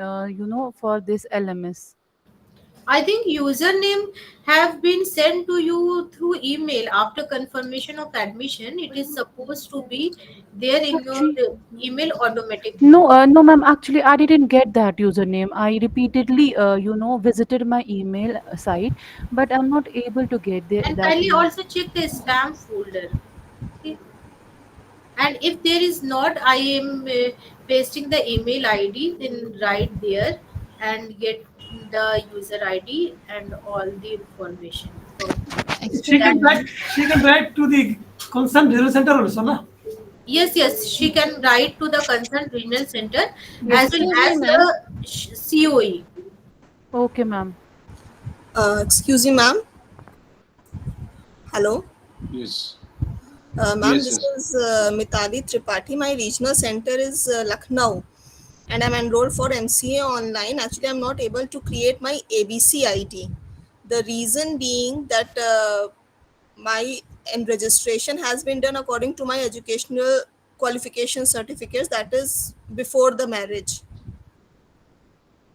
for this LMS. I think username have been sent to you through email after confirmation of admission. It is supposed to be there in your Actually, email automatically. no, ma'am. Actually, I didn't get that username. I repeatedly, visited my email site, but I'm not able to get And that kindly email. also check the spam folder. Okay. And if there is not, I am pasting the email ID, then write there and get the user ID and all the information from She that. can write to the concerned regional center also, na? Yes, she can write to the concerned regional center as well Excuse me, as ma'am. the COE. Okay, ma'am. Excuse me, ma'am. Hello. Yes. Ma'am, Yes, this yes. is Mitali Tripathi. My regional center is Lucknow, and I'm enrolled for MCA online. Actually, I'm not able to create my ABC ID. The reason being that my registration has been done according to my educational qualification certificates, that is before the marriage,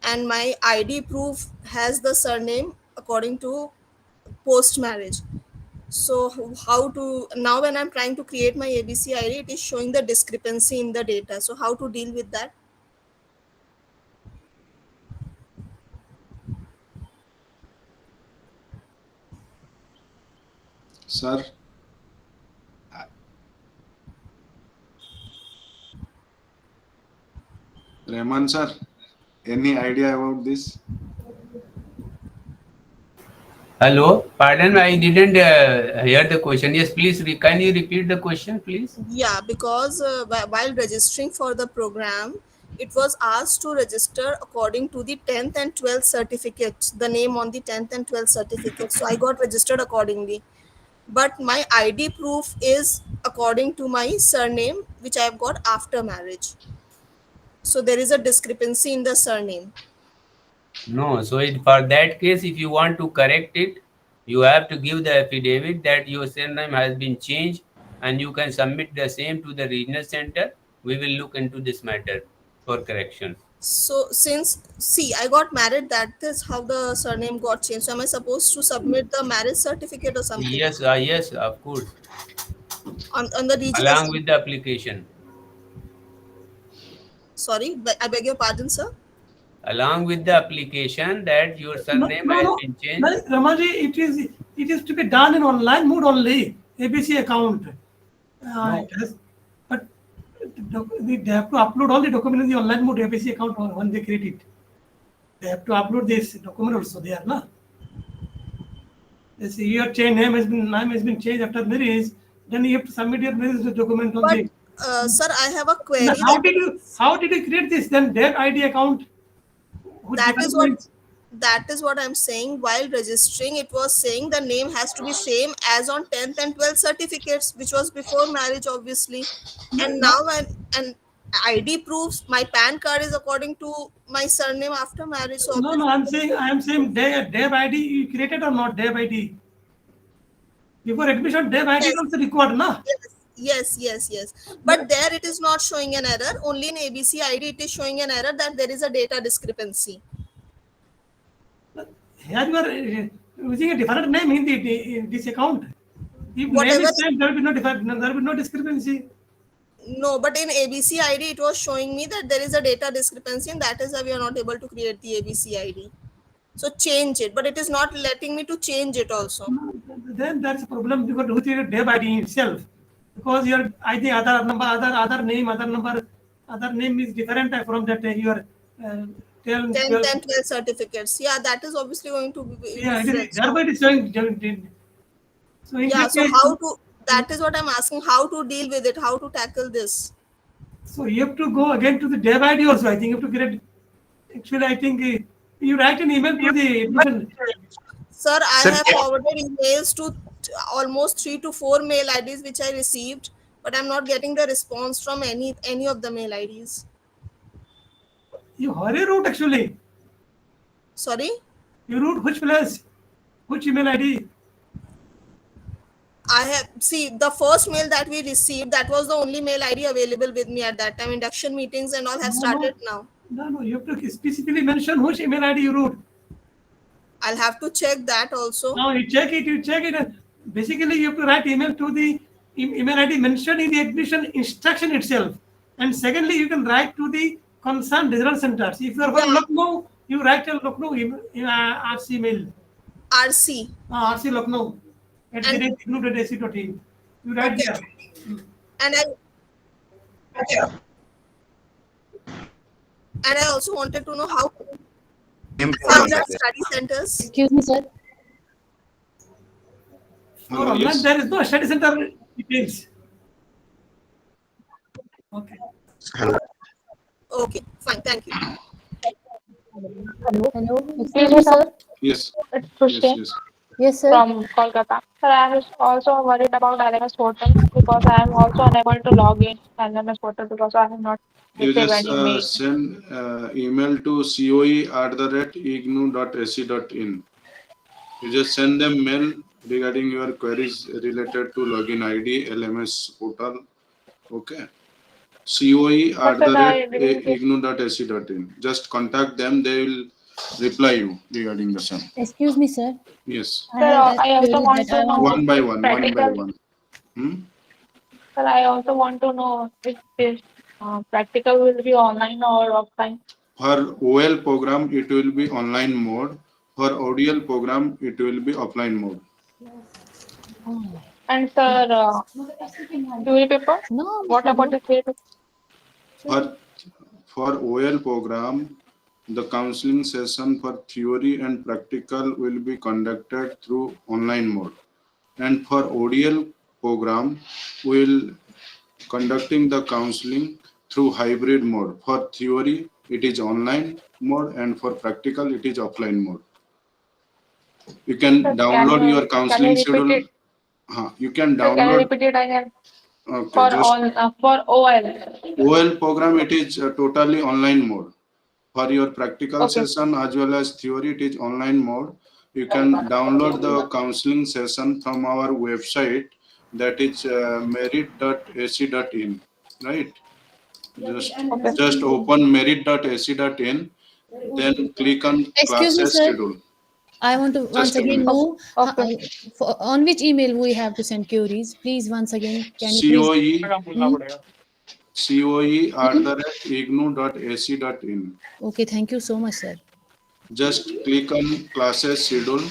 and my ID proof has the surname according to post marriage. So how to, now when I'm trying to create my ABC ID, it is showing the discrepancy in the data. So how to deal with that? Sir. Rahman sir, any idea about this? Hello, pardon, I didn't hear the question. Yes, please, can you repeat the question, please? Yeah, because while registering for the program, it was asked to register according to the 10th and 12th certificates, the name on the 10th and 12th certificate. So I got registered accordingly. But my ID proof is according to my surname, which I have got after marriage. So there is a discrepancy in the surname. No, so for that case, if you want to correct it, you have to give the affidavit that your surname has been changed, and you can submit the same to the regional center. We will look into this matter for correction. So since, see, I got married, that is how the surname got changed. So am I supposed to submit the marriage certificate or something Yes, of course, on the regional along center? with the application. Sorry, I beg your pardon, sir. Along with the application that your surname has No. been changed. Ramaji, it is it is to be done in online mode only. ABC account. No. It has, but they have to upload all the document in the online mode ABC account when they create it. They have to upload this document also there, na? Yes, your name has been changed after marriage. Then you have to submit your marriage document on But the. sir, I have a query. Now, how did you create this then dev ID account? Who That is what development? that is what I'm saying. While registering, it was saying the name has to be same as on 10th and 12th certificates, which was before marriage, obviously. And now and ID proves my PAN card is according to my surname after marriage. So No, I am saying dev ID you created or not dev ID. Before admission, dev ID is Yes. also required, na? Yes. But there it is not showing an error. Only in ABC ID it is showing an error that there is a data discrepancy. Here you are using a different name in this account. If Whatever- name is same, there will be no discrepancy. No, but in ABC ID it was showing me that there is a data discrepancy, and that is why we are not able to create the ABC ID. So change it, but it is not letting me to change it also. Then that's a problem because who created dev ID itself? Because your ID other number, other name is different from that your 10, 10, 12. 10, 12 certificates. Yeah, that is obviously going to be Yeah, it different. is, thereby it is showing. So in Yeah, that so case, how to, that is what I'm asking, how to deal with it, how to tackle this. so you have to go again to the dev ID also. I think you have to create. Actually, I think you write an email to the admission. Sir, I have forwarded emails to almost 3 to 4 mail IDs which I received, but I'm not getting the response from any of the mail IDs. You hurry route actually. Sorry? You route which place? Which email ID? I have, see, the first mail that we received, that was the only mail ID available with me at that time. Induction meetings and all have started now. No, you have to specifically mention which email ID you route. I'll have to check that also. Now you check it. And basically, you have to write email to the email ID mentioned in the admission instruction itself. And secondly, you can write to the concerned result centers. If you are from Yeah. Lucknow, you write to Lucknow RC mail. RC. RC Lucknow at And- ignou.ac.in. You write Okay. there. And I also wanted to know how study centers. Excuse me, sir. For Hello, online, yes. there is no study center details. Okay. Okay, fine, thank you. Hello. Excuse me, sir. Yes, It's yes, Pushti yes. Yes, sir. from Kolkata. Sir, I am also worried about LMS portal because I am also unable to log in LMS portal because I have not You received just any mail. send email to coe@ignou.ac.in. You just send them mail regarding your queries related to login ID, LMS portal. Okay. coe@ignou.ac.in. Just contact them. They will reply you regarding the same. Excuse me, sir. Yes. I Sir, have a I also query want that to I know- want. One by one. Practical. Hmm? Sir, I also want to know if this practical will be online or offline. For OL program, it will be online mode. For ODL program, it will be offline mode. And sir, theory paper? No. What about the theory paper? For OL program, the counseling session for theory and practical will be conducted through online mode. And for ODL program, we will conducting the counseling through hybrid mode. For theory, it is online mode, and for practical, it is offline mode. You can Sir, download your can counseling you repeat schedule. it? You can Sir, can you download. repeat it again? Okay, For just all, for OL. OL program, it is totally online mode. For your practical Okay. session as well as theory, it is online mode. You can download the counseling session from our website, that is merit.ac.in, right? Just open merit.ac.in, then click on Excuse me, classes sir. schedule. I want to once a again minute. know Okay. on which email we have to send queries. Please, once again, can you please? coe@ignou.ac.in. Okay, thank you so much, sir. Just click on classes schedule,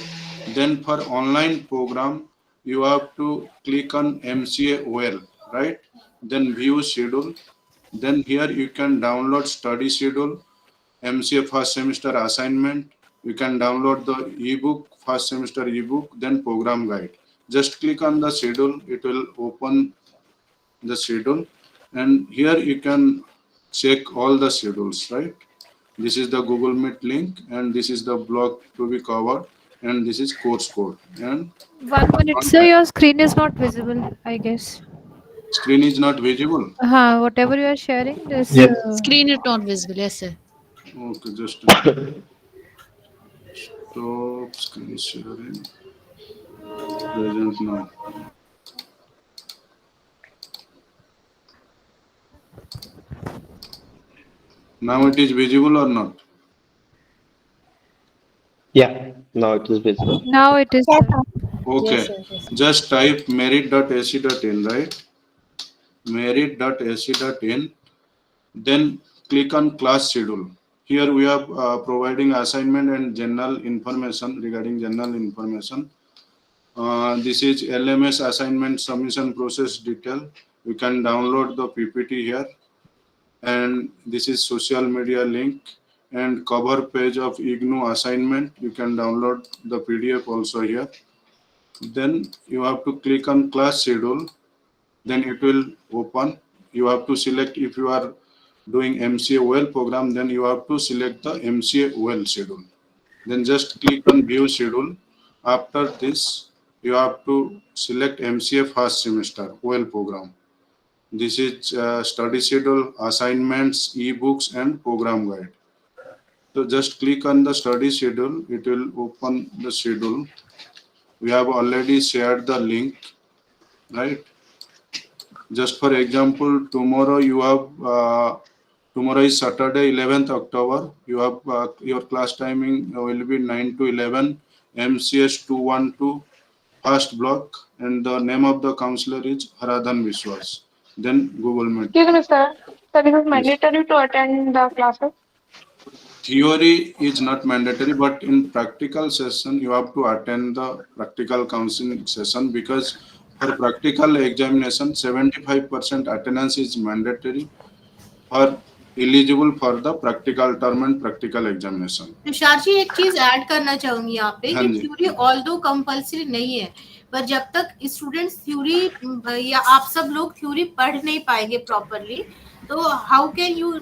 Then for online program, you have to click on MCA OL, right? Then view schedule. Then here you can download study schedule, MCA first semester assignment. You can download the ebook, first semester ebook, then program guide. Just click on the schedule, it will open the schedule, and here you can check all the schedules, right? This is the Google Meet link, and this is the block to be covered, and this is course code. And 1 minute, sir. Your screen is not visible, I guess. screen is not visible. Whatever you are sharing, this. Yes. Screen is not visible. Yes, sir. Okay, just a minute. Stop screen sharing. Present now. Now it is visible or not? Yeah, now it is visible. Now it is. Okay, Yes, sir. Yes, sir. just type merit.ac.in, right? Merit.ac.in, then click on class schedule. Here we are providing assignment and general information regarding general information. This is LMS assignment submission process detail. You can download the PPT here, and this is social media link and cover page of IGNOU assignment. You can download the PDF also here. Then you have to click on class schedule, then it will open. You have to select, if you are doing MCA OL program, then you have to select the MCA OL schedule. Then just click on view schedule. After this, you have to select MCA first semester OL program. This is study schedule, assignments, ebooks, and program guide. So just click on the study schedule. It will open the schedule. We have already shared the link, right? Just for example, tomorrow you have tomorrow is Saturday, 11th October. You have your class timing will be 9 to 11, MCS 212, first block, and the name of the counselor is Haradhan Vishwas. Then Google Meet. Excuse me, sir. Sir, is it mandatory to attend the classes? Theory is not mandatory, but in practical session, you have to attend the practical counseling session, because for practical examination, 75% attendance is mandatory for eligible for the practical term and practical examination. Tushar ji एक चीज add करना चाहूंगी यहाँ पे हाँ कि जी। Theory although compulsory नहीं है, पर जब तक स्टूडेंट्स थ्योरी या आप सब लोग थ्योरी पढ़ नहीं पाएंगे प्रॉपरली, तो how can you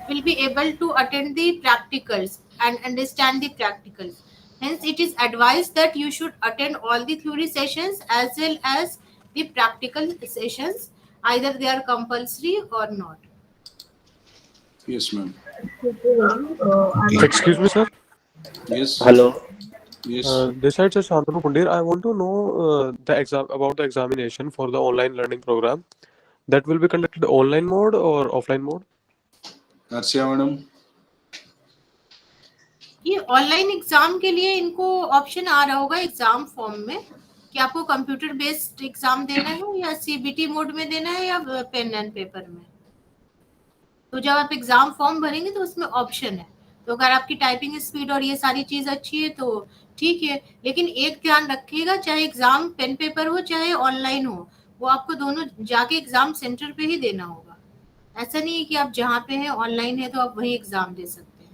will be able to attend the practicals and understand the practicals. Hence, it is advised that you should attend all the theory sessions as well as the practical sessions, either they are compulsory or not. Yes, ma'am. Excuse me, sir. Yes. Hello. Yes. This side is Shantanu Pundir. I want to know about the examination for the online learning program. That will be conducted online mode or offline mode? Arshia madam. ये online exam के लिए इनको option आ रहा होगा exam form में कि आपको computer based exam देना है या सीबीटी मोड में देना है या पेन एंड पेपर में। तो जब आप एग्जाम फॉर्म भरेंगे तो उसमें ऑप्शन है, तो अगर आपकी टाइपिंग स्पीड और ये सारी चीज अच्छी है तो ठीक है, लेकिन एक ध्यान रखिएगा, चाहे एग्जाम पेन पेपर हो चाहे ऑनलाइन हो, वो आपको दोनों जाके एग्जाम सेंटर पे ही देना होगा। ऐसा नहीं है कि आप जहाँ पे हैं ऑनलाइन है तो आप वही एग्जाम दे सकते हैं।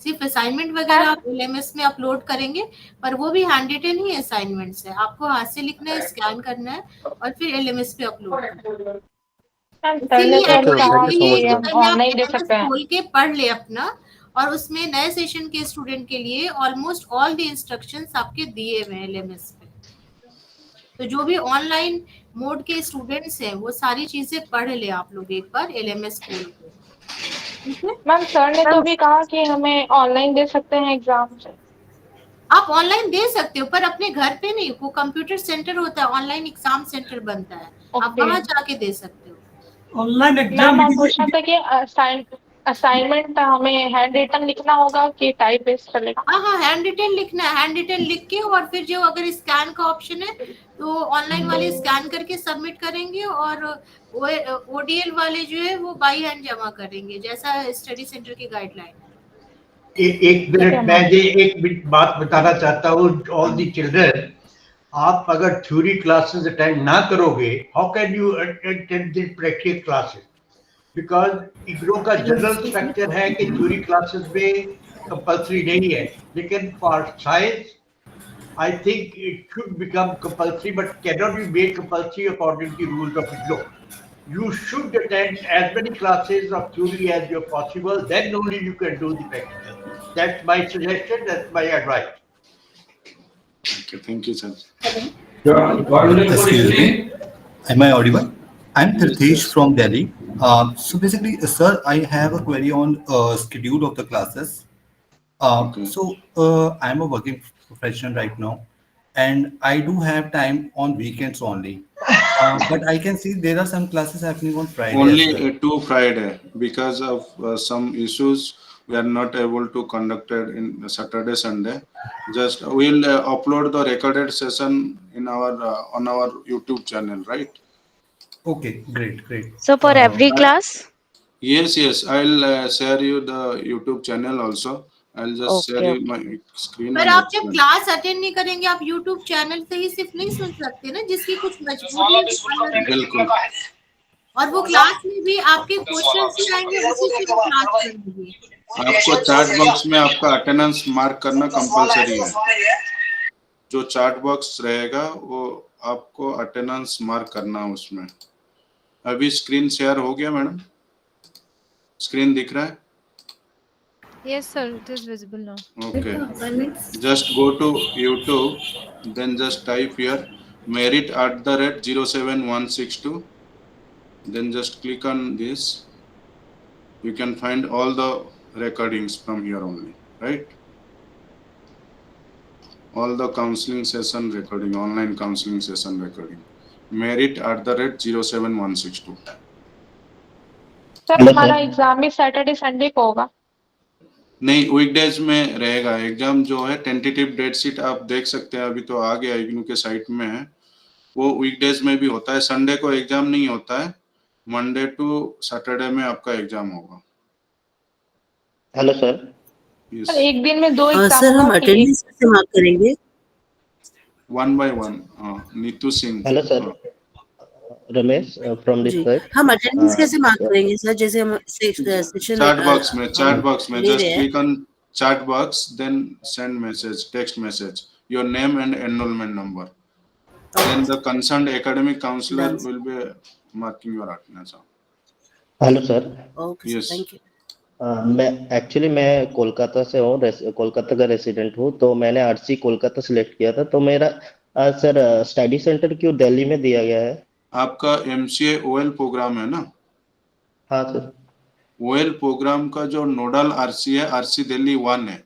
सिर्फ असाइनमेंट वगैरह आप एलएमएस में अपलोड करेंगे, पर वो भी हैंड रिटन ही असाइनमेंट्स है, आपको हाथ से लिखना है, स्कैन करना है और फिर एलएमएस पे अपलोड करना है। ऑनलाइन दे सकते हैं। खोल के पढ़ ले अपना, और उसमें नए सेशन के स्टूडेंट के लिए ऑलमोस्ट ऑल द इंस्ट्रक्शंस आपके दिए हुए हैं एलएमएस पे। तो जो भी ऑनलाइन मोड के स्टूडेंट्स हैं वो सारी चीजें पढ़ ले आप लोग एक बार एलएमएस खोल के। ठीक है मैम, सर ने तो भी कहा कि हमें ऑनलाइन दे सकते हैं एग्जाम से। आप ऑनलाइन दे सकते हो, पर अपने घर पे नहीं, वो कंप्यूटर सेंटर होता है, ऑनलाइन एग्जाम सेंटर बनता है, आप वहां जाके दे सकते हो। ऑनलाइन मैम, एग्जाम आप पूछना था कि असाइनमेंट हमें हैंड रिटन लिखना होगा कि टाइप बेस्ड चलेगा? हाँ, हैंड रिटन लिखना है, हैंड रिटन लिख के, और फिर जो अगर स्कैन का ऑप्शन है तो ऑनलाइन वाले स्कैन करके सबमिट करेंगे, और ओडीएल वाले जो है वो बाई हैंड जमा करेंगे, जैसा स्टडी सेंटर की गाइडलाइन है। एक मिनट मैं ये एक मिनट बात बताना चाहता हूँ ऑल दी चिल्ड्रन, आप अगर थ्योरी क्लासेस अटेंड ना करोगे, how can you attend the practical classes? Because इग्रो का जनरल स्ट्रक्चर है कि थ्योरी क्लासेस में कंपल्सरी नहीं है, लेकिन for science I think it should become compulsory but can not be made compulsory according to rules of इग्रो. You should attend as many classes of theory as you're possible, then only you can do the practical. That's my suggestion, that's my advice. Okay, thank you, sir. Excuse me, am I audible? I'm Tirthesh from Delhi. So basically, sir, I have a query on schedule of the classes. Okay. So I'm a working professional right now, and I do have time on weekends only. But I can see there are some classes happening on Friday. Only as well. to Friday, because of some issues, we are not able to conduct it in Saturday, Sunday. Just we'll upload the recorded session in our on our YouTube channel, right? Okay, great. So for every class? Yes, I'll share you the YouTube channel also. I'll just share you my screen. पर आप जब class attend नहीं करेंगे, आप YouTube channel से ही सिर्फ नहीं सुन सकते ना, जिसकी कुछ मजबूरी है। बिल्कुल। और वो क्लास में भी आपके क्वेश्चंस ही आएंगे, उसी से वो क्लास करेंगे। आपको चार्ट बॉक्स में आपका अटेंडेंस मार्क करना कंपलसरी है। जो चार्ट बॉक्स रहेगा वो आपको अटेंडेंस मार्क करना उसमें। अभी स्क्रीन शेयर हो गया मैडम? स्क्रीन दिख रहा है? Yes, sir. It is visible now. Okay. Just go to YouTube, then just type here merit@07162. Then just click on this. You can find all the recordings from here only, right? All the counseling session recording, online counseling session recording. merit@07162. Sir हमारा exam भी Saturday Sunday को होगा? नहीं, weekdays में रहेगा exam. जो है tentative date sheet आप देख सकते हैं, अभी तो आ गया इग्नू के साइट में है। वो वीकडेज में भी होता है, संडे को एग्जाम नहीं होता है, मंडे टू सैटरडे में आपका एग्जाम होगा। Hello sir. सर एक दिन में 2 एग्जाम सर हम अटेंडेंस कैसे मार्क करेंगे? 1 by 1। Neetu Singh. Hello sir, Ramesh from this side. हम अटेंडेंस कैसे मार्क करेंगे सर? जैसे हम सेक्शन चार्ट बॉक्स में just click on chat box, then send message, text message, your name and enrolment number, then the concerned academic counsellor will be marking your attendance. Hello sir. Okay, thank you. मैं कोलकाता से हूँ, कोलकाता का resident हूँ, तो मैंने RC Kolkata select किया था। तो मेरा सर स्टडी सेंटर क्यों दिल्ली में दिया गया है? आपका MCA OL प्रोग्राम है ना? हाँ सर। OL प्रोग्राम का जो नोडल RC है, RC दिल्ली 1 है।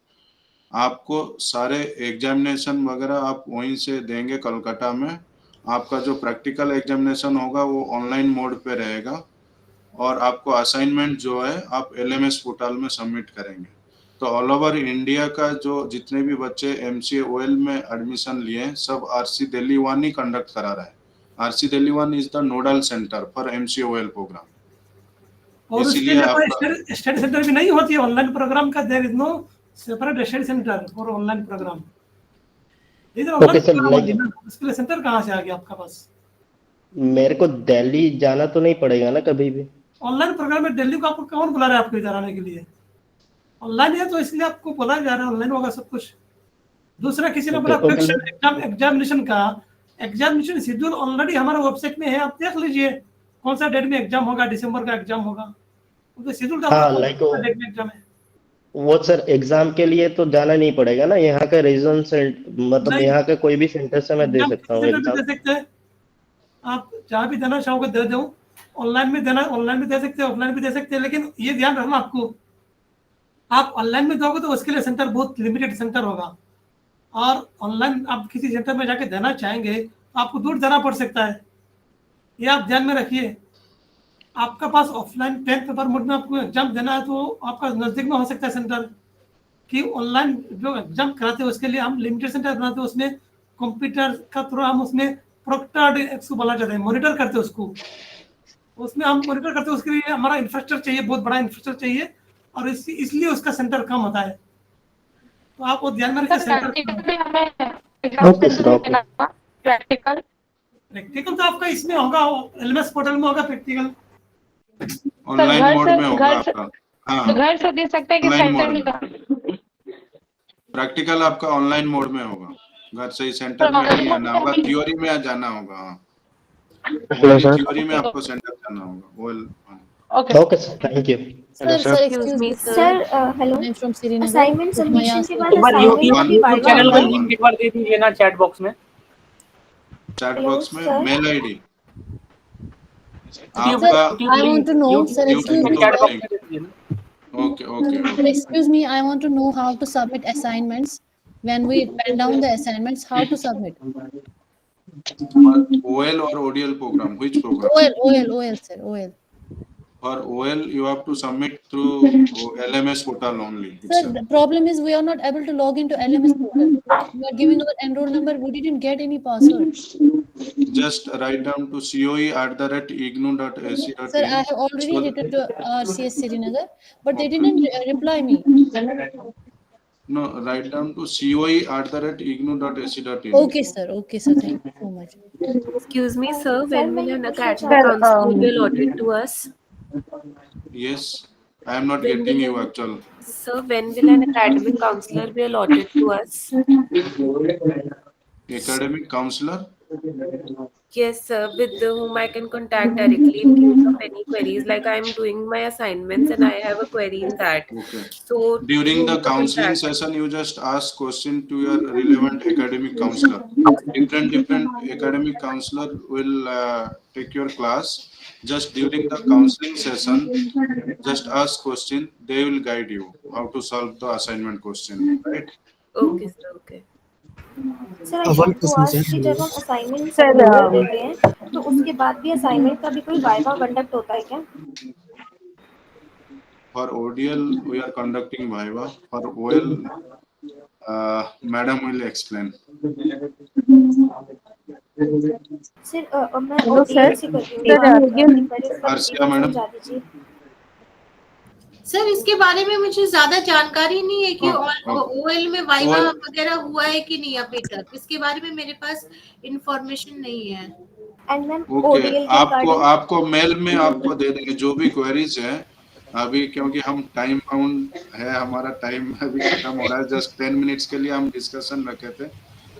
आपको सारे एग्जामिनेशन वगैरह आप वहीं से देंगे कोलकाता में। आपका जो प्रैक्टिकल एग्जामिनेशन होगा वो ऑनलाइन मोड पे रहेगा, और आपको असाइनमेंट जो है आप LMS पोर्टल में सबमिट करेंगे। तो ऑल ओवर इंडिया का जो जितने भी बच्चे MCA OL में एडमिशन लिए हैं, सब RC दिल्ली 1 ही कंडक्ट करा रहा है। RC Delhi 1 is the nodal center for MCA OL program. और उसके लिए स्टडी सेंटर भी नहीं होती है ऑनलाइन प्रोग्राम का। There is no separate study centre for online programme. इधर ऑनलाइन उसके लिए सेंटर कहाँ से आ गया आपका पास? मेरे को दिल्ली जाना तो नहीं पड़ेगा ना कभी भी? ऑनलाइन प्रोग्राम में दिल्ली को आपको कौन बुला रहा है आपको इधर आने के लिए? ऑनलाइन है तो इसलिए आपको बुलाया जा रहा है, ऑनलाइन होगा सब कुछ। दूसरा किसी ने बोला एग्जामिनेशन का एग्जामिनेशन शेड्यूल ऑलरेडी हमारे वेबसाइट में है, आप देख लीजिए कौन सा डेट में एग्जाम होगा, दिसंबर का एग्जाम होगा, तो शेड्यूल का डेट में एग्जाम है। वो सर एग्जाम के लिए तो जाना नहीं पड़ेगा ना, यहाँ का रीजन मतलब यहाँ का कोई भी सेंटर से मैं दे सकता हूँ एग्जाम? दे सकते हैं, आप जहाँ भी देना चाहोगे दे दो। ऑनलाइन में देना, ऑनलाइन भी दे सकते हैं, ऑफलाइन भी दे सकते हैं, लेकिन ये ध्यान रखना आपको, आप ऑनलाइन में दोगे तो उसके लिए सेंटर बहुत लिमिटेड सेंटर होगा, और ऑनलाइन आप किसी सेंटर में जाके देना चाहेंगे तो आपको दूर जाना पड़ सकता है। ये आप ध्यान में रखिए। आपका पास ऑफलाइन 10 पेपर मोड में आपको एग्जाम देना है तो आपका नज़दीक में हो सकता है सेंटर, कि ऑनलाइन जो एग्जाम कराते हैं उसके लिए हम लिमिटेड सेंटर बनाते हैं, उसमें कंप्यूटर का थ्रू हम उसमें प्रोक्टर्ड उसको बोला जाता है, मॉनिटर करते हैं उसको, उसमें हम मॉनिटर करते हैं। उसके लिए हमारा इंफ्रास्ट्रक्चर चाहिए, बहुत बड़ा इंफ्रास्ट्रक्चर चाहिए, और इसलिए उसका सेंटर कम होता है। तो आप वो ध्यान में रखिए centre okay sir, okay. Practical तो आपका इसमें होगा, एलएमएस पोर्टल में होगा प्रैक्टिकल। ऑनलाइन घर मोड से- में होगा घर से- आपका। हाँ, घर से दे सकते हैं कि ऑनलाइन सेंटर मोड में में। प्रैक्टिकल आपका ऑनलाइन मोड में होगा, घर से ही सेंटर में नहीं आना होगा, थ्योरी में जाना होगा। हाँ, हेलो सर। थ्योरी में आपको सेंटर जाना होगा। Well, okay sir, thank you. Sir, excuse me, sir. Hello, I'm from Srinagar. Assignment Put my submission ask के for बाद question. असाइनमेंट की वाइवा चैनल का होगा। लिंक एक बार दे दीजिए ना चैट बॉक्स में। चैट हेलो, बॉक्स में सर। मेल आईडी Sir, आपका। I want to know, sir, excuse me, chat sir. Box में दे दीजिए ना। Okay okay Sir, okay. excuse me, I want to know how to submit assignments. When we pen down the assignments, how to submit? OL or ODL program, which program? OL, sir, OL. For OL, you have to submit through LMS portal only. Sir, the problem is we are not able to log into LMS portal. We are giving our enroll number. We didn't get any password. Just write down to coe@ignou.ac.in. Sir, I have already written to RCS Srinagar, but they didn't reply me. No, write down to coe@ignou.ac.in. Okay, sir. Okay, sir. Thank you so much. Excuse me, sir, when will an academic Sir, counselor be allotted to us? Yes, I am not When getting will you an- actual. Sir, when will an academic counselor be allotted to us? Academic counselor? Yes, sir, with whom I can contact directly in case of any queries. Like I am doing my assignments and I have a query in that. Okay. So During whom the to counseling contact? session, you just ask question to your relevant academic counselor. Different academic counselor will take your class. Just during the counseling session, just ask question. They will guide you how to solve the assignment question. Right? Okay, sir. Okay. Sir I want to ask कि जब हम assignment Sir, कर देते हैं तो उसके बाद भी असाइनमेंट का भी कोई वाइवा कंडक्ट होता है क्या? For ODL, we are conducting viva. For OL, madam will explain. Sir मैं Hello, ओडीएल sir. से कर रही हूँ, Sir, तो आप again- एक बार इसका अर्शिया डिटेल मैडम। समझा दीजिए। सर इसके बारे में मुझे ज्यादा जानकारी नहीं है कि हाँ, ओएल में वाइवा OL वगैरह हुआ है कि नहीं अभी तक। इसके बारे में मेरे पास इंफॉर्मेशन नहीं है। एंड मैम ओके, ओडीएल के आपको रिगार्डिंग आपको मेल में आपको दे देंगे जो भी क्वेरीज है अभी, क्योंकि हम टाइम बाउंड है, हमारा टाइम अभी खत्म हो रहा है। जस्ट 10 मिनट्स के लिए हम डिस्कशन रखे थे,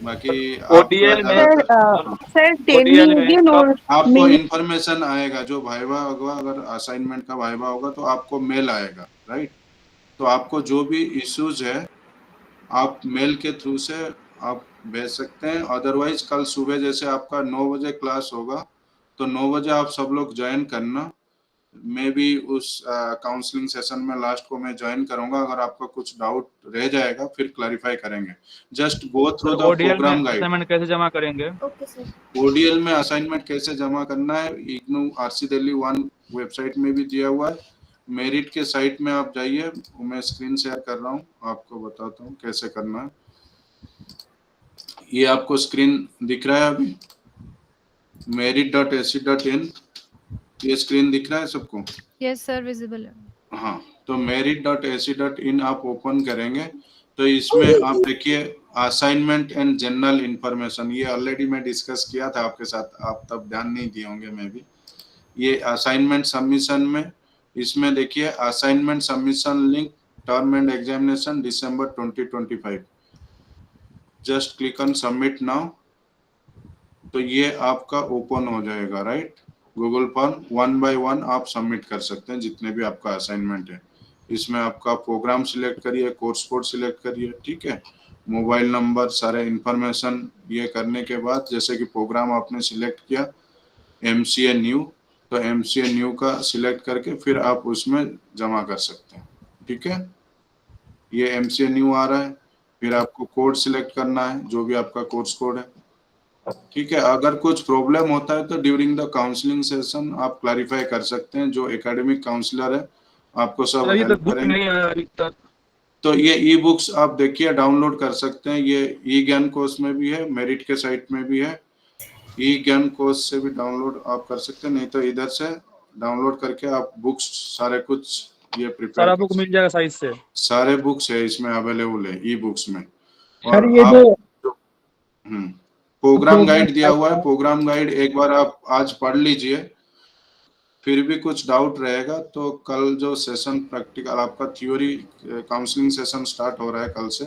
बाकी आपका ODL में ज्यादातर सर ODL में टेन आपको इंफॉर्मेशन आएगा। जो भाइवा होगा, अगर असाइनमेंट का भाइवा होगा तो आपको मेल आएगा, राइट? तो आपको जो भी इश्यूज है आप मेल के थ्रू से आप भेज सकते हैं। अदरवाइज कल सुबह जैसे आपका 9 बजे क्लास होगा तो 9 बजे आप सब लोग ज्वाइन करना। मैं भी उस काउंसलिंग सेशन में लास्ट को मैं ज्वाइन करूंगा। अगर आपका कुछ डाउट रह जाएगा फिर क्लैरिफाई करेंगे। Just go through the ODL में प्रोग्राम गाइड। असाइनमेंट कैसे जमा करेंगे? Okay sir. ODL में असाइनमेंट कैसे जमा करना है, इग्नू आरसी दिल्ली 1 वेबसाइट में भी दिया हुआ है। मेरिट के साइट में आप जाइए, मैं स्क्रीन शेयर कर रहा हूँ, आपको बताता हूँ कैसे करना है। ये आपको स्क्रीन दिख रहा है अभी, merit.ac.in, ये स्क्रीन दिख रहा है सबको? यस सर, विजिबल है। हाँ, तो merit.ac.in आप ओपन करेंगे तो इसमें आप देखिए असाइनमेंट एंड जनरल इंफॉर्मेशन, ये ऑलरेडी मैं डिस्कस किया था आपके साथ, आप तब ध्यान नहीं दिए होंगे मैं भी। ये असाइनमेंट सबमिशन में, इसमें देखिए assignment submission link term end examination December 2025, just click on submit now. तो ये आपका ओपन हो जाएगा, राइट? गूगल फॉर्म 1 बाय 1 आप सबमिट कर सकते हैं जितने भी आपका असाइनमेंट है। इसमें आपका प्रोग्राम सिलेक्ट करिए, कोर्स कोड सिलेक्ट करिए, ठीक है, मोबाइल नंबर, सारे इंफॉर्मेशन। ये करने के बाद जैसे कि प्रोग्राम आपने सिलेक्ट किया MCA न्यू, तो MCA न्यू का सिलेक्ट करके फिर आप उसमें जमा कर सकते हैं, ठीक है। ये MCA न्यू आ रहा है, फिर आपको कोड सिलेक्ट करना है जो भी आपका कोर्स कोड है, ठीक है। अगर कुछ प्रॉब्लम होता है तो ड्यूरिंग द काउंसलिंग सेशन आप क्लैरिफाई कर सकते हैं। जो एकेडमिक काउंसलर है आपको सब अभी तक हेल्प बुक करेंगे। नहीं आया अभी तक। तो ये ई बुक्स आप देखिए डाउनलोड कर सकते हैं, ये ई ज्ञान कोर्स में भी है, मेरिट के साइट में भी है। ई ज्ञान कोर्स से भी डाउनलोड आप कर सकते हैं, नहीं तो इधर से डाउनलोड करके आप बुक्स सारे कुछ ये सारा प्रिपेयर बुक मिल जाएगा साइज से? सारे बुक्स है इसमें अवेलेबल है, ई बुक्स में। सर और ये आप जो प्रोग्राम गाइड प्रोग्राम दिया हुआ है, प्रोग्राम गाइड एक बार आप आज पढ़ लीजिए, फिर भी कुछ डाउट रहेगा तो कल जो सेशन प्रैक्टिकल आपका थ्योरी काउंसलिंग सेशन स्टार्ट हो रहा है कल से,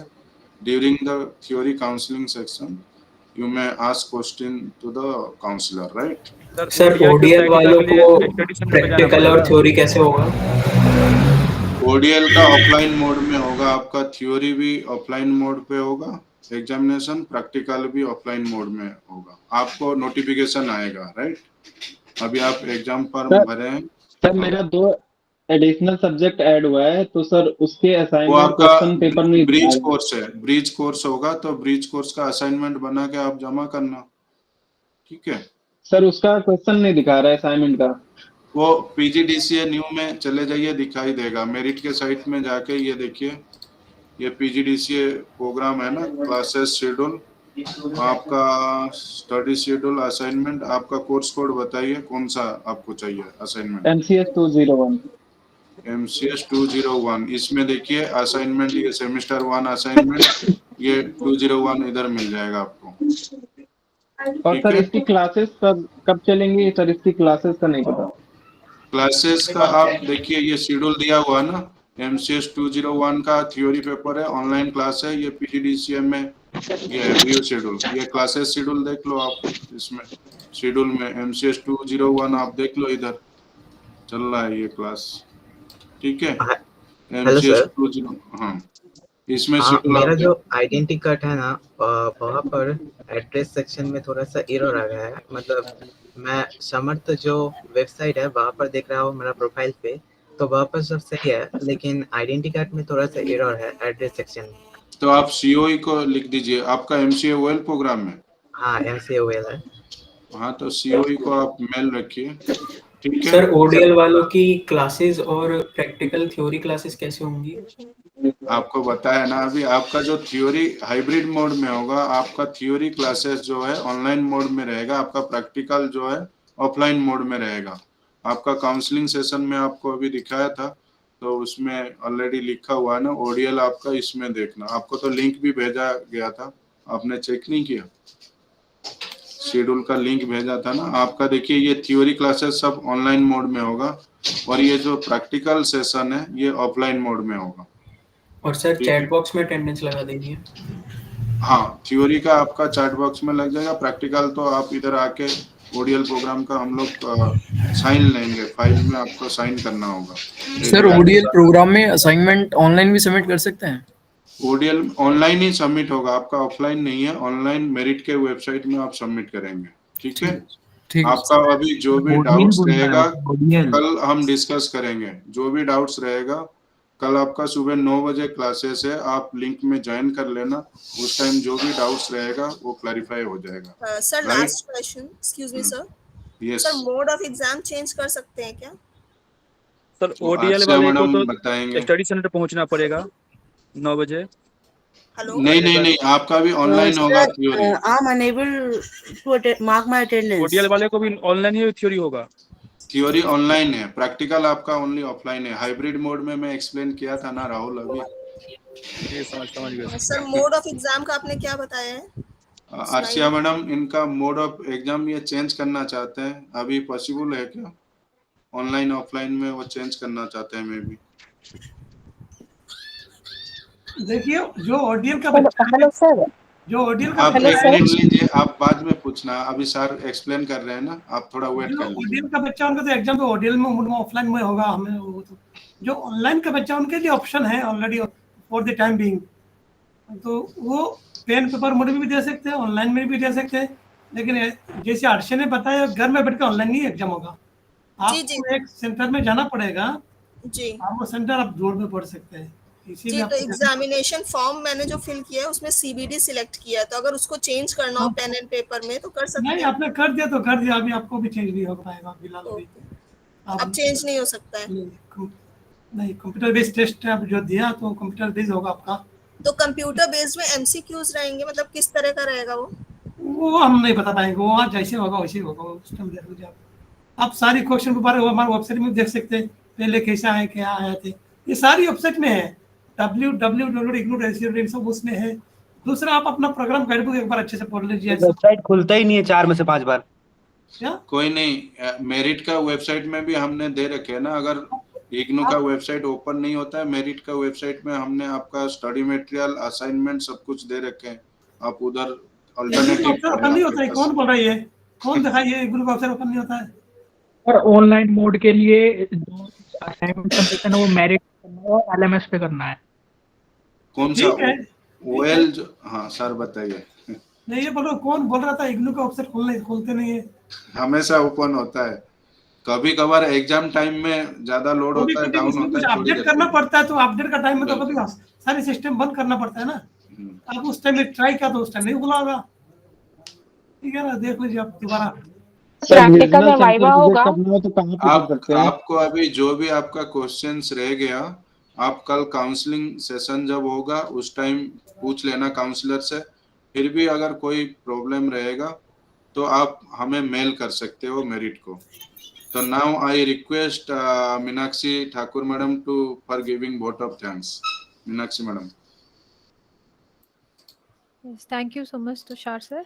during the theory counselling section you may ask question to the counsellor, right? Sir ODL वालों को प्रैक्टिकल और थ्योरी कैसे होगा? ओडीएल का ऑफलाइन मोड में होगा, आपका थ्योरी भी ऑफलाइन मोड पे होगा, एग्जामिनेशन प्रैक्टिकल भी ऑफलाइन मोड में होगा। आपको नोटिफिकेशन आएगा, राइट? अभी आप एग्जाम फॉर्म भरे हैं। सर मेरा 2 एडिशनल सब्जेक्ट ऐड हुआ है, तो सर उसके वो असाइनमेंट आपका क्वेश्चन पेपर नहीं ब्रीज दिया है। कोर्स है, ब्रीज कोर्स होगा तो ब्रीज कोर्स का असाइनमेंट बना के आप जमा करना, ठीक है? सर उसका क्वेश्चन नहीं दिखा रहा है असाइनमेंट का। वो पीजीडीसीए न्यू में चले जाइए, दिखाई देगा। मेरिट के साइट में जाके ये देखिए, ये पीजीडीसीए प्रोग्राम है ना, क्लासेस शेड्यूल, आपका स्टडी शेड्यूल, असाइनमेंट, आपका कोर्स कोड बताइए कौन सा आपको चाहिए असाइनमेंट? MCS 201। MCS 201, इसमें देखिए असाइनमेंट, ये सेमेस्टर 1 असाइनमेंट, ये 201 इधर मिल जाएगा आपको। और ठीक सर है? इसकी क्लासेस कब चलेंगी? सर इसकी क्लासेस का नहीं पता। क्लासेस का आप देखिए, ये शेड्यूल दिया हुआ है ना, MCS 201 का थ्योरी पेपर है, ऑनलाइन क्लास है, ये पीजीडीसीए में ये है व्यू शेड्यूल, ये क्लासेस शेड्यूल देख लो आप, इसमें शेड्यूल में MCS 201 आप देख लो, इधर चल रहा है ये क्लास, ठीक है? Hello MCS sir. 20, हाँ इसमें हाँ, शेड्यूल मेरा आप जो आइडेंटिटी कार्ड है ना, वहाँ पर एड्रेस सेक्शन में थोड़ा सा एरर आ गया है। मतलब मैं समर्थ जो वेबसाइट है वहाँ पर देख रहा हूँ मेरा प्रोफाइल पे, तो वहाँ पर सब सही है, लेकिन आइडेंटिटी कार्ड में थोड़ा सा एरर है एड्रेस सेक्शन में। तो आप COE को लिख दीजिए, आपका MCOL प्रोग्राम में। हाँ MCOL है। हाँ तो COE को आप मेल रखिए, ठीक है? सर ओडीएल वालों की क्लासेस और प्रैक्टिकल थ्योरी क्लासेस कैसे होंगी? आपको बताया ना अभी, आपका जो थ्योरी हाइब्रिड मोड में होगा, आपका थ्योरी क्लासेस जो है ऑनलाइन मोड में रहेगा, आपका प्रैक्टिकल जो है ऑफलाइन मोड में रहेगा। आपका काउंसलिंग सेशन में आपको अभी दिखाया था, तो उसमें ऑलरेडी लिखा हुआ है ना ओडीएल, आपका इसमें देखना। आपको तो लिंक भी भेजा गया था, आपने चेक नहीं किया? शेड्यूल का लिंक भेजा था ना आपका। देखिए ये थ्योरी क्लासेस सब ऑनलाइन मोड में होगा, और ये जो प्रैक्टिकल सेशन है ये ऑफलाइन मोड में होगा। और सर चैट बॉक्स में अटेंडेंस लगा देनी है? हाँ थ्योरी का आपका चैट बॉक्स में लग जाएगा, प्रैक्टिकल तो आप इधर आके ओडीएल प्रोग्राम का हम लोग साइन लेंगे, फाइल में आपको साइन करना होगा। सर ओडीएल प्रोग्राम में असाइनमेंट ऑनलाइन भी सबमिट कर सकते हैं? ओडीएल ऑनलाइन ही सबमिट होगा, आपका ऑफलाइन नहीं है। ऑनलाइन मेरिट के वेबसाइट में आप सबमिट करेंगे, ठीक है? आपका अभी जो भी डाउट्स रहेगा कल हम डिस्कस करेंगे। जो भी डाउट्स रहेगा कल आपका सुबह 9 बजे क्लासेस है, आप लिंक में ज्वाइन कर लेना। उस टाइम जो भी डाउट्स रहेगा वो क्लैरिफाई हो जाएगा। Sir last question, excuse me sir. Yes sir mode of exam change कर सकते हैं क्या? सर ओडीएल वाले को तो स्टडी सेंटर पहुंचना पड़ेगा 9 बजे। नहीं नहीं नहीं, आपका भी ऑनलाइन होगा theory. I am unable to mark my attendance. ODL वाले को भी ऑनलाइन ही थ्योरी होगा? थ्योरी ऑनलाइन है, प्रैक्टिकल आपका ओनली ऑफलाइन है। हाइब्रिड मोड में मैं एक्सप्लेन किया था ना राहुल अभी। ये समझ गया सर मोड ऑफ एग्जाम का आपने क्या बताया है? अर्शिया मैडम, इनका मोड ऑफ एग्जाम ये चेंज करना चाहते हैं, अभी पॉसिबल है क्या? ऑनलाइन ऑफलाइन में वो चेंज करना चाहते हैं मे भी। देखिए जो ओडीएल का बच्चा, हेलो सर, जो ओडीएल का आप बच्चा एक मिनट लीजिए, आप बाद में पूछना, अभी सर एक्सप्लेन कर रहे हैं ना, आप थोड़ा वेट कर लीजिए। ओडीएल का बच्चा उनका तो एग्जाम तो ओडीएल में ऑफलाइन में होगा। हमें वो तो जो ऑनलाइन का बच्चा उनके लिए ऑप्शन है already for the time being, तो वो पेन पेपर मोड में भी दे सकते हैं, ऑनलाइन में भी दे सकते हैं। लेकिन जैसे अर्शे ने बताया घर में बैठ कर ऑनलाइन ही एग्जाम होगा, आपको एक सेंटर में जाना पड़ेगा जी। आप वो सेंटर आप जोड़ में पढ़ सकते हैं। जी, तो एग्जामिनेशन फॉर्म मैंने जो फिल किया है उसमें CBD सिलेक्ट किया है, तो अगर उसको चेंज करना हो पेन एंड पेपर में तो कर सकते हैं? नहीं, आपने कर दिया तो कर दिया, अभी आपको भी चेंज नहीं हो पाएगा फिलहाल अभी। अब चेंज नहीं हो सकता है? नहीं, कंप्यूटर बेस्ड टेस्ट आप जो दिया तो कंप्यूटर बेस्ड होगा आपका। तो कंप्यूटर बेस्ड में MCQs रहेंगे, मतलब किस तरह का रहेगा वो हम नहीं बता पाएंगे, वो जैसे होगा वैसे होगा, उस टाइम देख लीजिए आप सारी क्वेश्चन पेपर हमारे वेबसाइट में देख सकते हैं, पहले कैसा है, क्या आए थे, ये सारी वेबसाइट में है, www.ignu.ac.in सब उसमें है। दूसरा आप अपना प्रोग्राम गाइड बुक एक बार अच्छे से पढ़ लीजिए। वेबसाइट खुलता ही नहीं है 4 में से 5 बार। क्या कोई नहीं, मेरिट का वेबसाइट में भी हमने दे रखे है ना, अगर इग्नू का वेबसाइट ओपन नहीं होता है, मेरिट का वेबसाइट में हमने आपका स्टडी मटेरियल, असाइनमेंट सब कुछ दे रखे हैं, आप उधर अल्टरनेटिव ओपन नहीं होता है, कौन बोल रही है, कौन दिखाइए इग्नू का वेबसाइट ओपन नहीं होता है। और ऑनलाइन मोड के लिए जो असाइनमेंट सबमिशन है वो मेरिट और एलएमएस पे करना है। कौन सा ओएल? हाँ सर बताइए। नहीं ये बोलो, कौन बोल रहा था इग्नू का वेबसाइट खोलते नहीं है? हमेशा ओपन होता है, कभी कभार एग्जाम टाइम में ज्यादा लोड होता है, डाउन होता है, अपडेट करना पड़ता है, तो अपडेट का टाइम में तो कभी सारे सिस्टम बंद करना पड़ता है ना। आप उस टाइम में ट्राई किया तो उस टाइम नहीं खुला होगा, ठीक है ना, देख लीजिए आप दोबारा। प्रैक्टिकल में वाइवा होगा। आपको अभी जो भी आपका क्वेश्चंस रह गया, आप कल काउंसलिंग सेशन जब होगा उस टाइम पूछ लेना काउंसलर से। फिर भी अगर कोई प्रॉब्लम रहेगा तो आप हमें मेल कर सकते हो मेरिट को। तो now I request Meenakshi Thakur madam to for giving vote of thanks. Meenakshi madam. Yes, thank you so much, Tushar sir.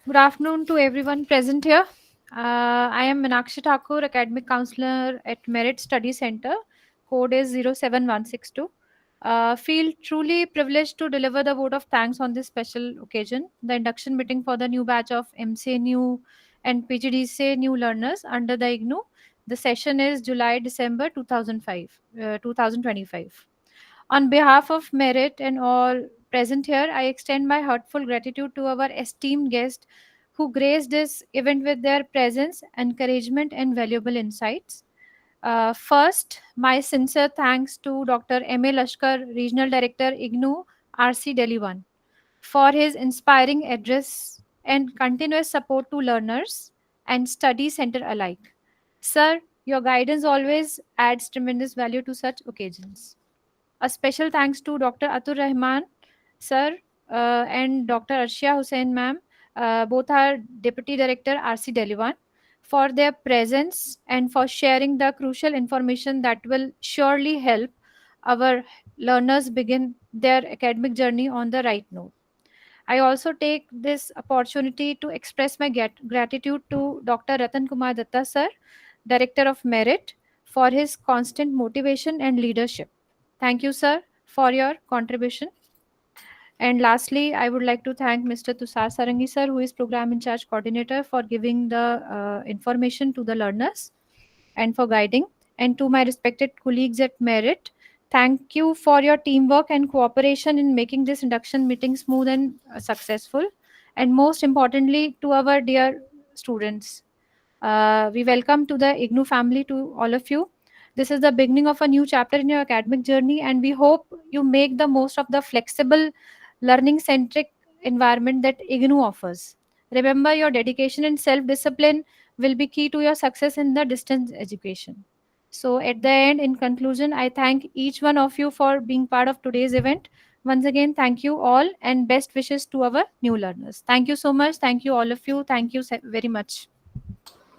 Good afternoon to everyone present here. I am Meenakshi Thakur, Academic Counselor at Merit Study Center. Code is 07162. Feel truly privileged to deliver the vote of thanks on this special occasion, the induction meeting for the new batch of MCA new and PGDCA new learners under the IGNU. The session is July-December 2025. On behalf of Merit and all present here, I extend my heartfelt gratitude to our esteemed guests who graced this event with their presence, encouragement, and valuable insights. First, my sincere thanks to Dr. M.A. Lashkar, Regional Director, IGNU, RC Delhi 1, for his inspiring address and continuous support to learners and study center alike. Sir, your guidance always adds tremendous value to such occasions. A special thanks to Dr. Atur Rahman, sir, and Dr. Arshia Hussain, ma'am, both are Deputy Director, RC Delhi 1, for their presence and for sharing the crucial information that will surely help our learners begin their academic journey on the right note. I also take this opportunity to express my gratitude to Dr. Ratan Kumar Datta, sir, Director of Merit, for his constant motivation and leadership. Thank you, sir, for your contribution. And lastly, I would like to thank Mr. Tushar Sarangi, sir, who is Program in Charge Coordinator, for giving the information to the learners and for guiding. And to my respected colleagues at Merit, thank you for your teamwork and cooperation in making this induction meeting smooth and successful. And most importantly, to our dear students, we welcome to the IGNU family to all of you. This is the beginning of a new chapter in your academic journey, and we hope you make the most of the flexible, learning-centric environment that IGNU offers. Remember, your dedication and self-discipline will be key to your success in the distance education. So at the end, in conclusion, I thank each one of you for being part of today's event. Once again, thank you all and best wishes to our new learners. Thank you so much. Thank you all of you. Thank you very much.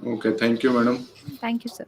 Okay, thank you, madam. Thank you, sir.